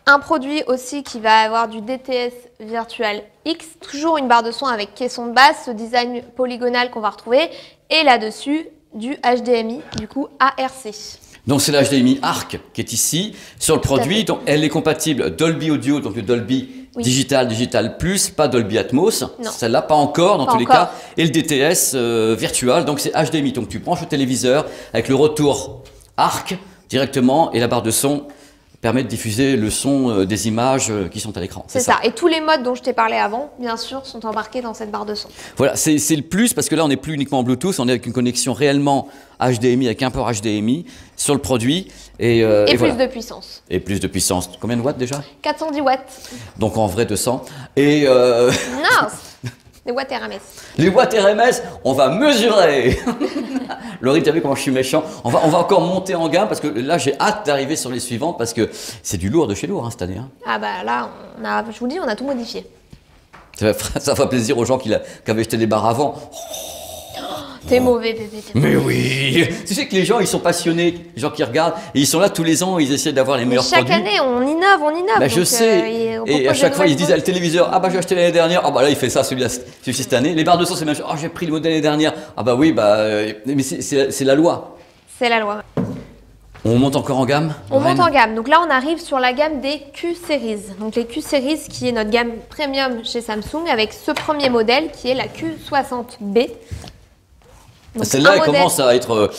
Un produit aussi qui va avoir du DTS Virtual X, toujours une barre de son avec caisson de basse, ce design polygonal qu'on va retrouver, et là-dessus du HDMI, du coup ARC. Donc c'est la HDMI ARC qui est ici sur le produit. Donc elle est compatible Dolby Audio, donc le Dolby Digital Plus, pas Dolby Atmos. Celle-là pas encore dans tous les cas. Et le DTS Virtual, donc c'est HDMI. Donc tu branches au téléviseur avec le retour ARC directement et la barre de son permet de diffuser le son des images qui sont à l'écran. C'est ça. Et tous les modes dont je t'ai parlé avant, bien sûr, sont embarqués dans cette barre de son. Voilà, c'est le plus parce que là, on n'est plus uniquement en Bluetooth, on est avec une connexion réellement HDMI, avec un port HDMI sur le produit. Et plus voilà. de puissance. Et plus de puissance. Combien de watts déjà? 410 watts. Donc en vrai 200. Et non, des watts RMS. Les watts RMS, on va mesurer. Laurie, tu as vu comment je suis méchant? On va encore monter en gamme parce que là, j'ai hâte d'arriver sur les suivantes parce que c'est du lourd de chez lourd cette année. Hein. Ah bah là, je vous dis, on a tout modifié. Ça fera plaisir aux gens qui avaient jeté les barres avant. T'es mauvais, bébé. Mais oui. Tu sais que les gens, ils sont passionnés, les gens qui regardent, et ils sont là tous les ans, ils essaient d'avoir les meilleurs produits. Chaque année, on innove. Bah, je sais. Et à chaque fois, ils se disent, le téléviseur, ah bah j'ai acheté l'année dernière, ah bah là, il fait ça, celui-ci cette année. Les barres de son, c'est même chose. Ah, j'ai pris le modèle l'année dernière. Ah bah oui, mais c'est la loi. C'est la loi. On monte encore en gamme? On monte en gamme. Donc là, on arrive sur la gamme des Q-Series. Donc les Q-Series, qui est notre gamme premium chez Samsung, avec ce premier modèle qui est la Q60B. Celle-là, elle commence à être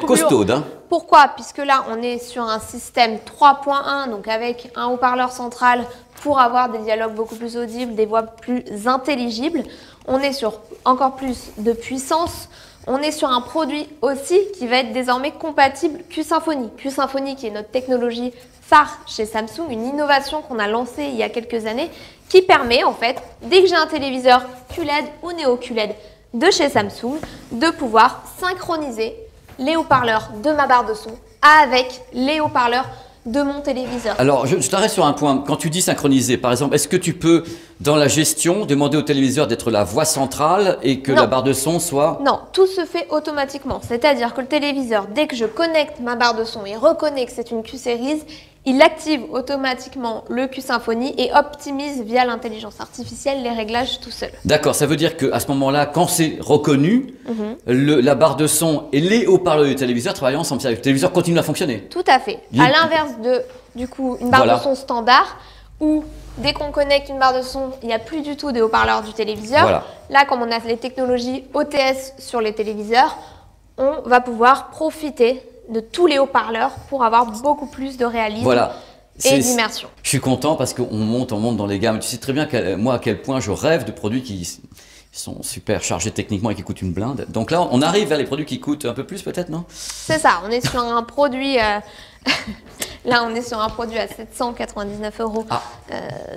costaude. Hein. Pourquoi? Puisque là, on est sur un système 3.1, donc avec un haut-parleur central pour avoir des dialogues beaucoup plus audibles, des voix plus intelligibles. On est sur encore plus de puissance. On est sur un produit aussi qui va être désormais compatible Q-Symphony. Q-Symphony qui est notre technologie phare chez Samsung, une innovation qu'on a lancée il y a quelques années qui permet en fait, dès que j'ai un téléviseur QLED ou Neo QLED de chez Samsung, de pouvoir synchroniser les haut-parleurs de ma barre de son avec les haut-parleurs de mon téléviseur. Alors, je t'arrête sur un point. Quand tu dis synchroniser, par exemple, est-ce que tu peux, dans la gestion, demander au téléviseur d'être la voix centrale et que la barre de son soit... Non, tout se fait automatiquement. C'est-à-dire que le téléviseur, dès que je connecte ma barre de son et reconnaît que c'est une Q-Series, il active automatiquement le Q-Symphony et optimise via l'intelligence artificielle les réglages tout seul. D'accord, ça veut dire qu'à ce moment-là, quand c'est reconnu, la barre de son et les haut-parleurs du téléviseur travaillent ensemble. Le téléviseur continue à fonctionner. Tout à fait. À l'inverse de, du coup, une barre de son standard où dès qu'on connecte une barre de son, il n'y a plus du tout des haut-parleurs du téléviseur. Voilà. Là, comme on a les technologies OTS sur les téléviseurs, on va pouvoir profiter de tous les haut-parleurs pour avoir beaucoup plus de réalisme et d'immersion. Je suis content parce qu'on monte dans les gammes. Tu sais très bien moi à quel point je rêve de produits qui sont super chargés techniquement et qui coûtent une blinde. Donc là, on arrive vers les produits qui coûtent un peu plus peut-être, non? C'est ça, on est sur un produit... Là, on est sur un produit à 799 €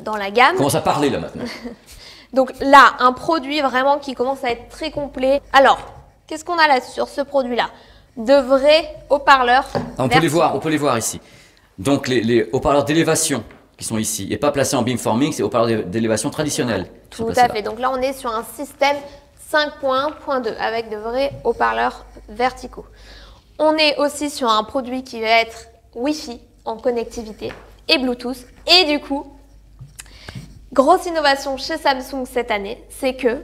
dans la gamme. Commence à parler là maintenant. Donc là, un produit vraiment qui commence à être très complet. Alors, qu'est-ce qu'on a là sur ce produit-là? De vrais haut-parleurs. On peut les voir ici. Donc les haut-parleurs d'élévation qui sont ici et pas placés en beamforming, c'est haut-parleurs d'élévation traditionnels. Tout à fait. Donc là, on est sur un système 5.1.2 avec de vrais haut-parleurs verticaux. On est aussi sur un produit qui va être Wi-Fi en connectivité et Bluetooth. Et du coup, grosse innovation chez Samsung cette année, c'est que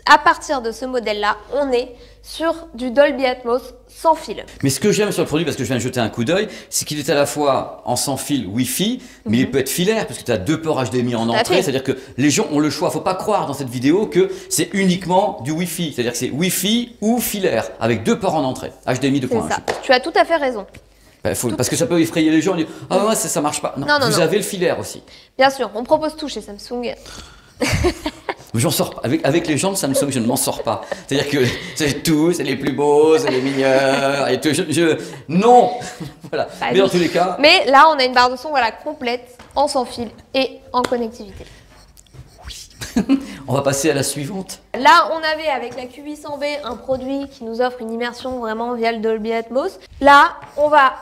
à partir de ce modèle-là, on est sur du Dolby Atmos sans fil. Mais ce que j'aime sur le produit, parce que je viens de jeter un coup d'œil, c'est qu'il est à la fois en sans fil Wi-Fi, mais il peut être filaire, parce que tu as 2 ports HDMI en entrée, c'est-à-dire que les gens ont le choix. Faut pas croire dans cette vidéo que c'est uniquement du Wi-Fi, c'est-à-dire que c'est Wi-Fi ou filaire, avec 2 ports en entrée, HDMI 2.1. C'est ça, tu as tout à fait raison. Parce que ça peut effrayer les gens, on dit « Ah ouais, ça marche pas ». Non, vous avez le filaire aussi. Bien sûr, on propose tout chez Samsung. J'en sors pas. Avec les gens de Samsung, je ne m'en sors pas. C'est-à-dire que c'est tout, c'est les plus beaux, c'est les meilleurs. Et tout, non. Voilà. Mais dans tous les cas. Mais là, on a une barre de son complète, en sans fil et en connectivité. Oui. On va passer à la suivante. Là, on avait avec la Q800B un produit qui nous offre une immersion vraiment via le Dolby Atmos. Là, on va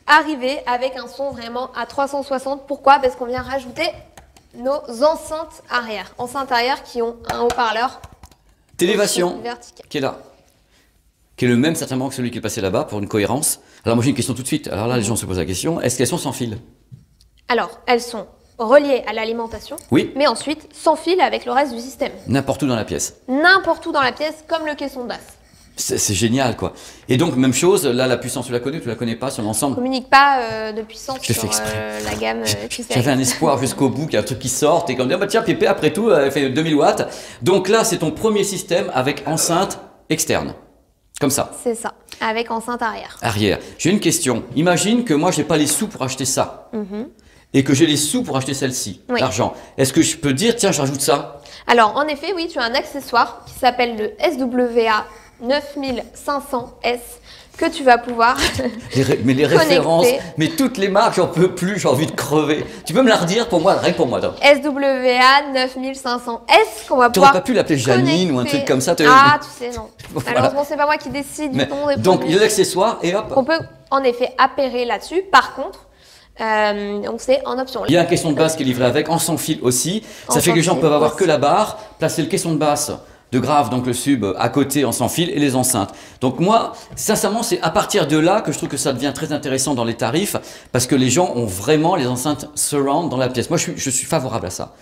arriver avec un son vraiment à 360. Pourquoi? Parce qu'on vient rajouter nos enceintes arrière. Enceintes arrière qui ont un haut-parleur d'élévation vertical. Qui est là. Qui est le même certainement que celui qui est passé là-bas pour une cohérence. Alors moi j'ai une question tout de suite. Alors là les gens se posent la question, est-ce qu'elles sont sans fil? Alors elles sont reliées à l'alimentation, oui, mais ensuite sans fil avec le reste du système. N'importe où dans la pièce. N'importe où dans la pièce, comme le caisson de basse. C'est génial quoi. Et donc même chose, là la puissance tu la connais ou tu la connais pas sur l'ensemble? On communique pas de puissance sur la gamme. J'avais un espoir jusqu'au bout qu'il y a un truc qui sorte et comme dire bah tiens Pépé après tout elle fait 2000 watts. Donc là c'est ton premier système avec enceinte externe. Comme ça. C'est ça, avec enceinte arrière. Arrière. J'ai une question. Imagine que moi j'ai pas les sous pour acheter ça. Et que j'ai les sous pour acheter celle-ci, l'argent. Est-ce que je peux dire tiens je rajoute ça? Alors en effet oui, tu as un accessoire qui s'appelle le SWA 9500S que tu vas pouvoir mais les références, mais toutes les marques, j'en peux plus, j'ai envie de crever. Tu peux me la redire pour moi, rien que pour moi. SWA 9500S qu'on va pouvoir. Tu n'aurais pas pu l'appeler Janine ou un truc comme ça? Ah, tu sais, non. Voilà. Malheureusement, c'est pas moi qui décide du nom des donc, il y a l'accessoire et hop. On peut en effet appairer là-dessus. Par contre, donc c'est en option. Il y a un caisson de basse qui est livré avec, en sans fil aussi. Ça fait que les gens peuvent avoir que la barre, placer le caisson de basse de grave, donc le sub à côté en sans fil et les enceintes. Donc moi, sincèrement, c'est à partir de là que je trouve que ça devient très intéressant dans les tarifs parce que les gens ont vraiment les enceintes surround dans la pièce. Moi, je suis favorable à ça.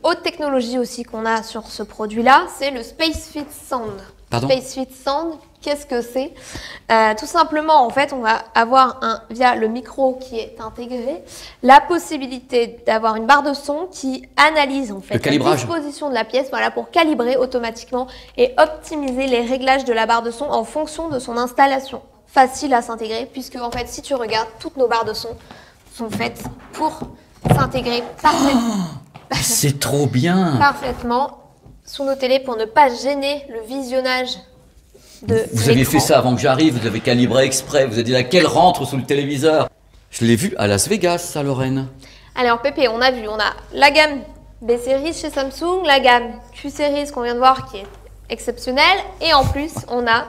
Autre technologie aussi qu'on a sur ce produit-là, c'est le SpaceFit Sound. Pardon? SpaceFit Sound, qu'est-ce que c'est? Tout simplement, en fait, on va avoir via le micro qui est intégré, la possibilité d'avoir une barre de son qui analyse en fait la disposition de la pièce, voilà, pour calibrer automatiquement et optimiser les réglages de la barre de son en fonction de son installation. Facile à s'intégrer puisque en fait, si tu regardes, toutes nos barres de son sont faites pour s'intégrer parfaitement. C'est trop bien. Parfaitement sous nos télés pour ne pas gêner le visionnage de Vous aviez fait ça avant que j'arrive, vous avez calibré exprès, vous avez dit laquelle rentre sous le téléviseur. Je l'ai vu à Las Vegas, ça Lorraine. Alors Pépé, on a la gamme B-Series chez Samsung, la gamme Q-Series qu'on vient de voir qui est exceptionnelle et en plus on a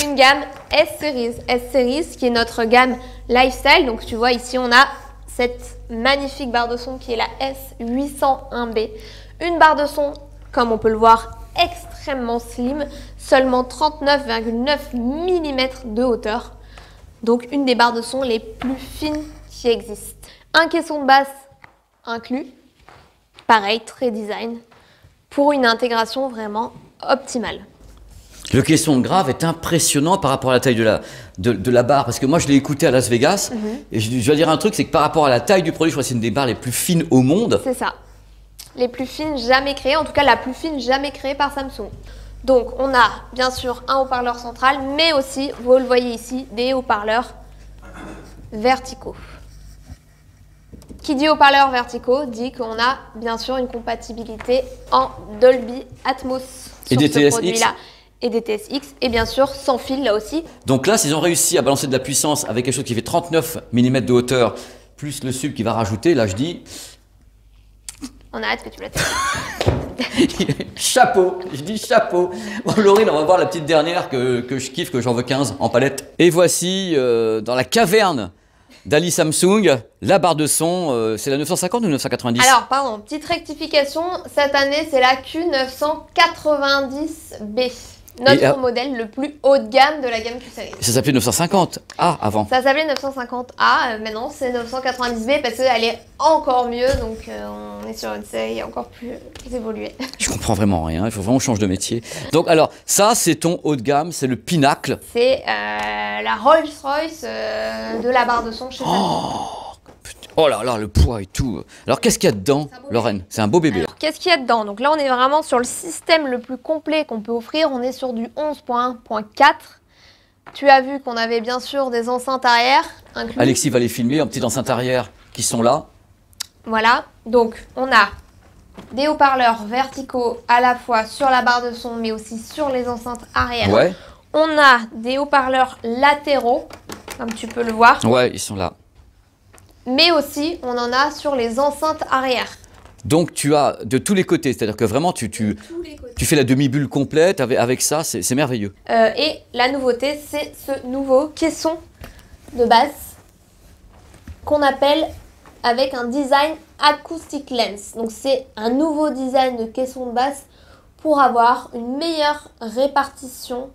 une gamme S-Series. S-Series qui est notre gamme Lifestyle, donc tu vois ici on a cette magnifique barre de son qui est la S801B. Une barre de son, comme on peut le voir, extrêmement slim, seulement 39,9 mm de hauteur. Donc une des barres de son les plus fines qui existent. Un caisson de basse inclus, pareil, très design, pour une intégration vraiment optimale. Le caisson de grave est impressionnant par rapport à la taille de la barre, parce que moi je l'ai écouté à Las Vegas, et je dois dire un truc, c'est que par rapport à la taille du produit, je crois que c'est une des barres les plus fines au monde. C'est ça, les plus fines jamais créées, en tout cas la plus fine jamais créée par Samsung. Donc on a bien sûr un haut-parleur central, mais aussi, vous le voyez ici, des haut-parleurs verticaux. Qui dit haut-parleurs verticaux dit qu'on a bien sûr une compatibilité en Dolby Atmos sur des ce TSX. produit-là. Et des TSX, et bien sûr sans fil là aussi. Donc là, s'ils ont réussi à balancer de la puissance avec quelque chose qui fait 39 mm de hauteur, plus le sub qui va rajouter, là je dis... On a hâte que tu la testes. Chapeau, je dis chapeau. Bon, Laurine, on va voir la petite dernière que je kiffe, que j'en veux 15 en palette. Et voici, dans la caverne d'Ali Samsung, la barre de son, c'est la 950 ou 990? Alors, pardon, petite rectification, cette année c'est la Q990B. Notre modèle le plus haut de gamme de la gamme Q-Series. Ça s'appelait 950A avant. Ça s'appelait 950A, maintenant c'est 990B parce qu'elle est encore mieux, donc on est sur une série encore plus évoluée. Je comprends vraiment rien, il faut vraiment changer de métier. Donc alors, ça c'est ton haut de gamme, c'est le pinacle. C'est la Rolls-Royce de la barre de son chez Samsung. Oh là là, le poids et tout. Alors qu'est-ce qu'il y a dedans, Lorraine? C'est un beau bébé. Qu'est-ce qu'il y a dedans? Donc là, on est vraiment sur le système le plus complet qu'on peut offrir. On est sur du 11.1.4. Tu as vu qu'on avait bien sûr des enceintes arrière incluses. Alexis va les filmer en petites enceintes arrière qui sont là. Voilà. Donc, on a des haut-parleurs verticaux à la fois sur la barre de son, mais aussi sur les enceintes arrière. Ouais. On a des haut-parleurs latéraux, comme tu peux le voir. Ouais, ils sont là. Mais aussi, on en a sur les enceintes arrière. Donc tu as de tous les côtés, c'est-à-dire que vraiment tu fais la demi-bulle complète avec ça, c'est merveilleux. Et la nouveauté, c'est ce nouveau caisson de basse qu'on appelle avec un design acoustic lens. Donc c'est un nouveau design de caisson de basse pour avoir une meilleure répartition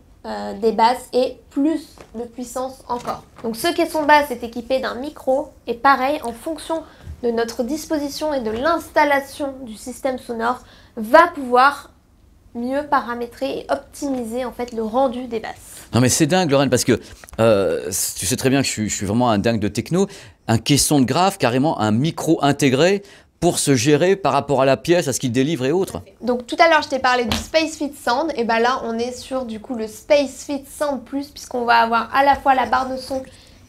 des basses et plus de puissance encore. Donc ce caisson de basse est équipé d'un micro et pareil, en fonction de notre disposition et de l'installation du système sonore, va pouvoir mieux paramétrer et optimiser en fait le rendu des basses. Non mais c'est dingue Lorraine, parce que tu sais très bien que je suis vraiment un dingue de techno. Un caisson de grave, carrément un micro intégré pour se gérer par rapport à la pièce, à ce qu'il délivre et autres. Donc tout à l'heure je t'ai parlé du Space Fit Sound, et ben là on est sur du coup le Space Fit Sound Plus, puisqu'on va avoir à la fois la barre de son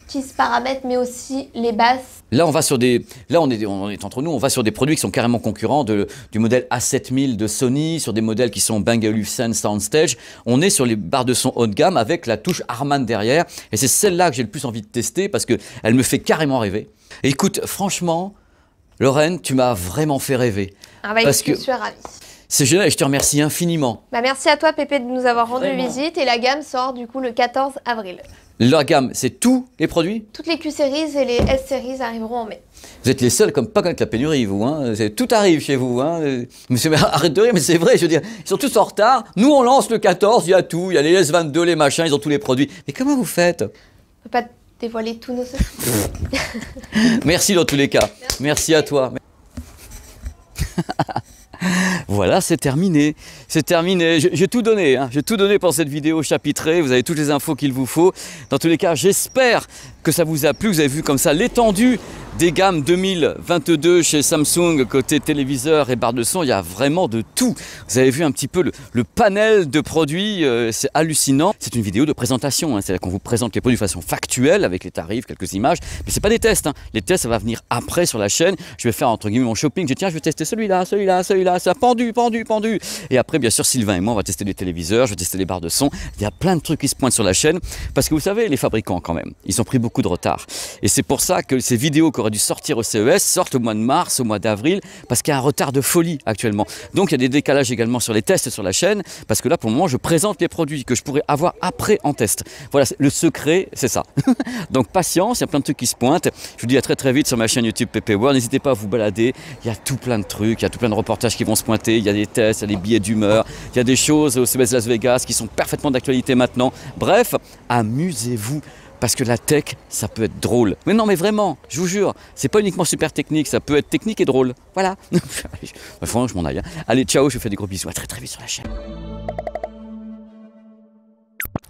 qui se paramètre, mais aussi les basses. Là on va sur des, là on est entre nous, on va sur des produits qui sont carrément concurrents du modèle A7000 de Sony, sur des modèles qui sont Bang & Olufsen Soundstage. On est sur les barres de son haut de gamme avec la touche Harman derrière, et c'est celle-là que j'ai le plus envie de tester parce que elle me fait carrément rêver. Et écoute, franchement, Lorraine, tu m'as vraiment fait rêver. Ah bah, parce que je suis ravie. C'est génial et je te remercie infiniment. Bah, merci à toi Pépé de nous avoir rendu Vraiment. visite, et la gamme sort du coup le 14 avril. La gamme, c'est tous les produits? Toutes les Q-Series et les S-Series arriveront en mai. Vous êtes les seuls comme pas connaître la pénurie, vous. Hein. Tout arrive chez vous. Hein. Monsieur, arrête de rire, mais c'est vrai, je veux dire, ils sont tous en retard. Nous, on lance le 14, il y a tout. Il y a les S22, les machins, ils ont tous les produits. Mais comment vous faites? On peut pas dévoiler tous nos secrets. Merci dans tous les cas. Merci à toi. Voilà, c'est terminé. C'est terminé. J'ai tout donné. Hein. J'ai tout donné pour cette vidéo chapitrée. Vous avez toutes les infos qu'il vous faut. Dans tous les cas, j'espère que ça vous a plu. Vous avez vu comme ça l'étendue des gammes 2022 chez Samsung côté téléviseur et barre de son. Il y a vraiment de tout. Vous avez vu un petit peu le panel de produits. C'est hallucinant. C'est une vidéo de présentation. Hein. C'est-à-dire qu'on vous présente les produits de façon factuelle avec les tarifs, quelques images. Mais c'est pas des tests. Hein. Les tests, ça va venir après sur la chaîne. Je vais faire entre guillemets mon shopping. Je dis tiens, je vais tester celui-là, celui-là, celui-là. Ça pendu. Et après, bien sûr, Sylvain et moi, on va tester les téléviseurs. Je vais tester les barres de son. Il y a plein de trucs qui se pointent sur la chaîne. Parce que vous savez, les fabricants quand même, ils ont pris beaucoup de retard. Et c'est pour ça que ces vidéos qui auraient dû sortir au CES sortent au mois de mars, au mois d'avril, parce qu'il y a un retard de folie actuellement. Donc il y a des décalages également sur les tests sur la chaîne, parce que là pour le moment je présente les produits que je pourrais avoir après en test. Voilà, le secret c'est ça. Donc patience, il y a plein de trucs qui se pointent. Je vous dis à très très vite sur ma chaîne YouTube PP World. N'hésitez pas à vous balader, il y a tout plein de trucs, il y a tout plein de reportages qui vont se pointer, il y a des tests, il y a des billets d'humeur, il y a des choses au CES Las Vegas qui sont parfaitement d'actualité maintenant. Bref, amusez-vous. Parce que la tech, ça peut être drôle. Mais non, mais vraiment, je vous jure, c'est pas uniquement super technique, ça peut être technique et drôle. Voilà. Franchement, je m'en aille. Hein. Allez, ciao, je vous fais des gros bisous. À très très vite sur la chaîne.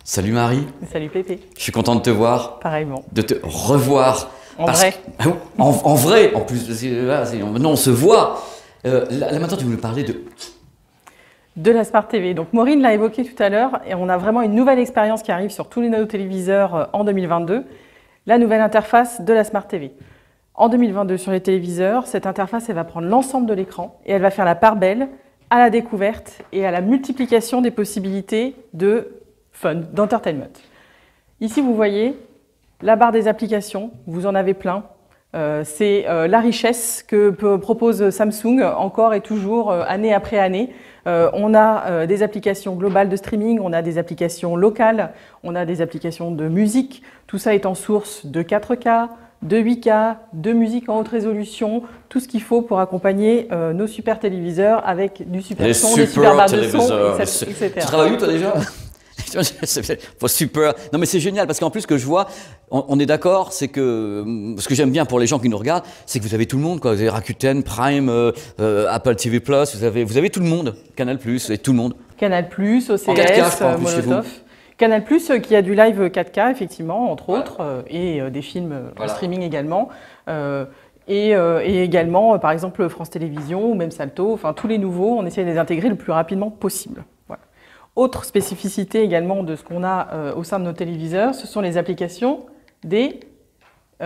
Salut Marie. Salut Pépé. Je suis content de te voir. Pareillement. De te revoir. En vrai. En vrai, en plus. Maintenant, on se voit. Là, maintenant, tu veux nous parler de la Smart TV. Donc Maureen l'a évoqué tout à l'heure, et on a vraiment une nouvelle expérience qui arrive sur tous les téléviseurs en 2022, la nouvelle interface de la Smart TV. En 2022, sur les téléviseurs, cette interface, elle va prendre l'ensemble de l'écran et elle va faire la part belle à la découverte et à la multiplication des possibilités de fun, d'entertainment. Ici, vous voyez la barre des applications, vous en avez plein. C'est la richesse que propose Samsung encore et toujours, année après année. On a des applications globales de streaming, on a des applications locales, on a des applications de musique. Tout ça est en source de 4K, de 8K, de musique en haute résolution, tout ce qu'il faut pour accompagner nos super téléviseurs avec du super son, des super barres de son, etc. Tu travailles où toi déjà? Super. Non mais c'est génial parce qu'en plus que je vois, on est d'accord, c'est que ce que j'aime bien pour les gens qui nous regardent, c'est que vous avez tout le monde quoi. Vous avez Rakuten, Prime, Apple TV+, vous avez tout le monde, Canal+, vous avez tout le monde. Canal+, OCS, 4K, Molotov. Canal+, qui a du live 4K effectivement, entre autres, et des films en streaming également. Et également, par exemple, France Télévisions ou même Salto, enfin tous les nouveaux, on essaie de les intégrer le plus rapidement possible. Voilà. Autre spécificité également de ce qu'on a au sein de nos téléviseurs, ce sont les applications des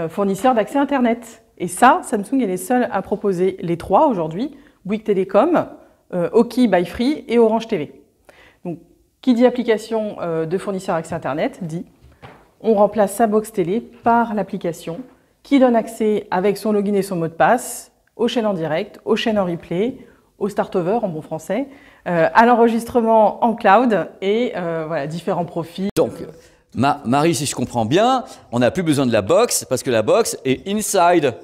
fournisseurs d'accès Internet. Et ça, Samsung est les seuls à proposer les trois aujourd'hui, Bouygues Telecom, Oki by Free et Orange TV. Donc, qui dit application de fournisseur accès Internet, dit on remplace sa box télé par l'application qui donne accès avec son login et son mot de passe aux chaînes en direct, aux chaînes en replay, au start-over en bon français, à l'enregistrement en cloud et voilà, différents profils. Donc, Marie, si je comprends bien, on n'a plus besoin de la box parce que la box est inside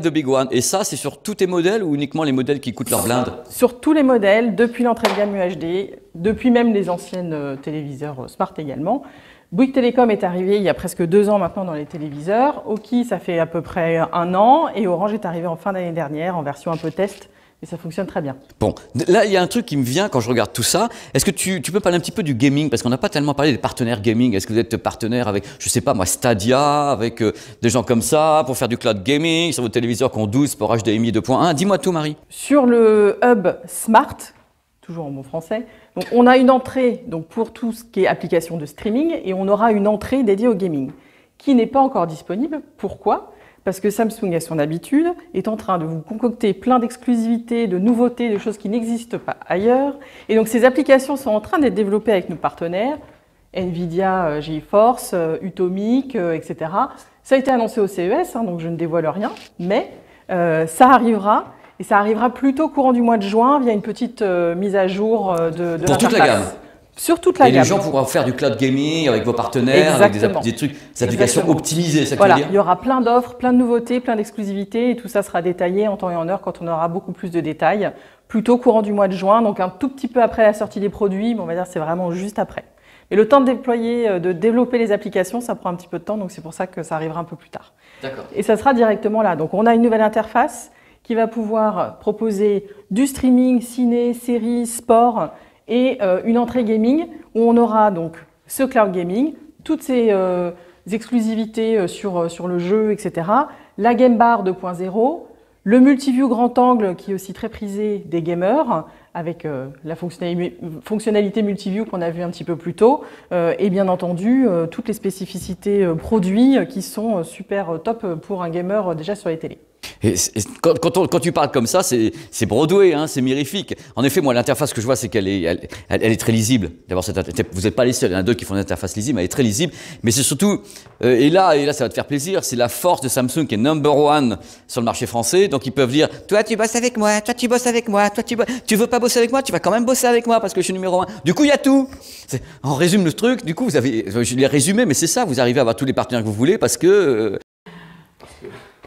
the big one. Et ça, c'est sur tous tes modèles ou uniquement les modèles qui coûtent leur blinde? Sur tous les modèles, depuis l'entrée de gamme UHD, depuis même les anciennes téléviseurs smart également. Bouygues Telecom est arrivé il y a presque 2 ans maintenant dans les téléviseurs. Oki, ça fait à peu près 1 an. Et Orange est arrivé en fin d'année dernière en version un peu test. Et ça fonctionne très bien. Bon, là, il y a un truc qui me vient quand je regarde tout ça. Est-ce que tu peux parler un petit peu du gaming? Parce qu'on n'a pas tellement parlé des partenaires gaming. Est-ce que vous êtes partenaire avec, je sais pas moi, Stadia, avec des gens comme ça, pour faire du cloud gaming, sur vos téléviseurs qui ont 12 pour HDMI 2.1? Dis-moi tout, Marie. Sur le hub Smart, toujours en bon français, donc on a une entrée donc, pour tout ce qui est application de streaming et on aura une entrée dédiée au gaming, qui n'est pas encore disponible. Pourquoi ? Parce que Samsung, à son habitude, est en train de vous concocter plein d'exclusivités, de nouveautés, de choses qui n'existent pas ailleurs. Et donc ces applications sont en train d'être développées avec nos partenaires, Nvidia, GeForce, Utomic, etc. Ça a été annoncé au CES, donc je ne dévoile rien, mais ça arrivera. Et ça arrivera plutôt courant du mois de juin via une petite mise à jour de pour toute la gamme. Sur toute la gamme. Et les gens pourront faire du cloud gaming avec vos partenaires, avec des trucs, des applications optimisées, ça voilà, veut dire. Il y aura plein d'offres, plein de nouveautés, plein d'exclusivités et tout ça sera détaillé en temps et en heure quand on aura beaucoup plus de détails. Plutôt courant du mois de juin, donc un tout petit peu après la sortie des produits, mais on va dire c'est vraiment juste après. Et le temps de déployer, de développer les applications, ça prend un petit peu de temps, donc c'est pour ça que ça arrivera un peu plus tard. D'accord. Et ça sera directement là. Donc on a une nouvelle interface qui va pouvoir proposer du streaming, ciné, séries, sport et une entrée gaming où on aura donc ce cloud gaming, toutes ces exclusivités sur le jeu, etc. La Game Bar 2.0, le multiview grand angle qui est aussi très prisé des gamers avec la fonctionnalité multiview qu'on a vu un petit peu plus tôt et bien entendu toutes les spécificités produits qui sont super top pour un gamer déjà sur les télés. Et quand tu parles comme ça, c'est Broadway, hein, c'est mirifique. En effet, moi, l'interface que je vois, c'est qu'elle est très lisible. D'abord, vous n'êtes pas les seuls, il y en a d'autres qui font une interface lisible, elle est très lisible. Mais c'est surtout, et là, ça va te faire plaisir, c'est la force de Samsung qui est #1 sur le marché français. Donc, ils peuvent dire, toi, tu bosses avec moi, toi, tu bosses avec moi, toi, tu veux pas bosser avec moi, tu vas quand même bosser avec moi parce que je suis #1. Du coup, il y a tout. On résume le truc. Du coup, je l'ai résumé, mais c'est ça, vous arrivez à avoir tous les partenaires que vous voulez parce que...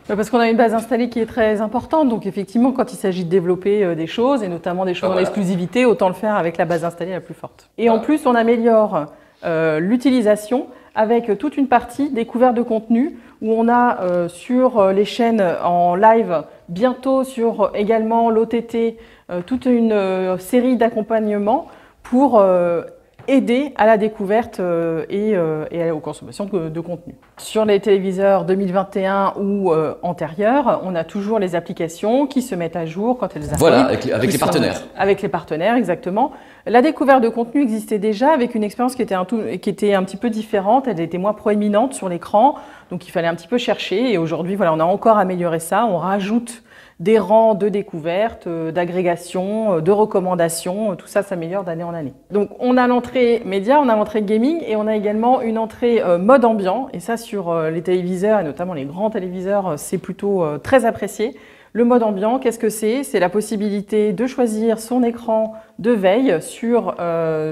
Parce qu'on a une base installée qui est très importante, donc effectivement quand il s'agit de développer des choses, et notamment des choses en exclusivité, autant le faire avec la base installée la plus forte. Et en plus on améliore l'utilisation avec toute une partie découverte de contenu, où on a sur les chaînes en live, bientôt sur également l'OTT, toute une série d'accompagnements pour aider à la découverte et aux consommations de contenu. Sur les téléviseurs 2021 ou antérieurs, on a toujours les applications qui se mettent à jour quand elles arrivent. Voilà, avec les partenaires. Avec les partenaires, exactement. La découverte de contenu existait déjà avec une expérience qui était un petit peu différente, elle était moins proéminente sur l'écran, donc il fallait un petit peu chercher et aujourd'hui voilà, on a encore amélioré ça, on rajoute des rangs de découverte, d'agrégation, de recommandations, tout ça s'améliore d'année en année. Donc on a l'entrée média, on a l'entrée gaming et on a également une entrée mode ambiant et ça sur les téléviseurs et notamment les grands téléviseurs c'est plutôt très apprécié. Le mode ambiant, qu'est-ce que c'est? C'est la possibilité de choisir son écran de veille sur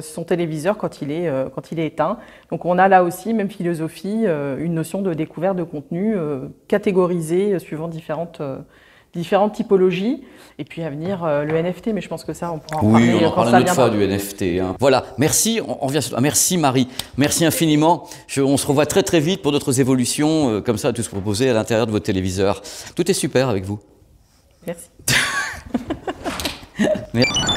son téléviseur quand il est éteint. Donc on a là aussi, même philosophie, une notion de découverte de contenu catégorisée suivant différentes typologies. Et puis à venir, le NFT, mais je pense que ça, on pourra en parler. Oui, on en parle une autre fois du NFT. Hein. Voilà, merci, on revient sur toi. Merci Marie, merci infiniment. On se revoit très très vite pour d'autres évolutions comme ça, tout ce proposé à l'intérieur de votre téléviseur. Tout est super avec vous. Merci. Merci.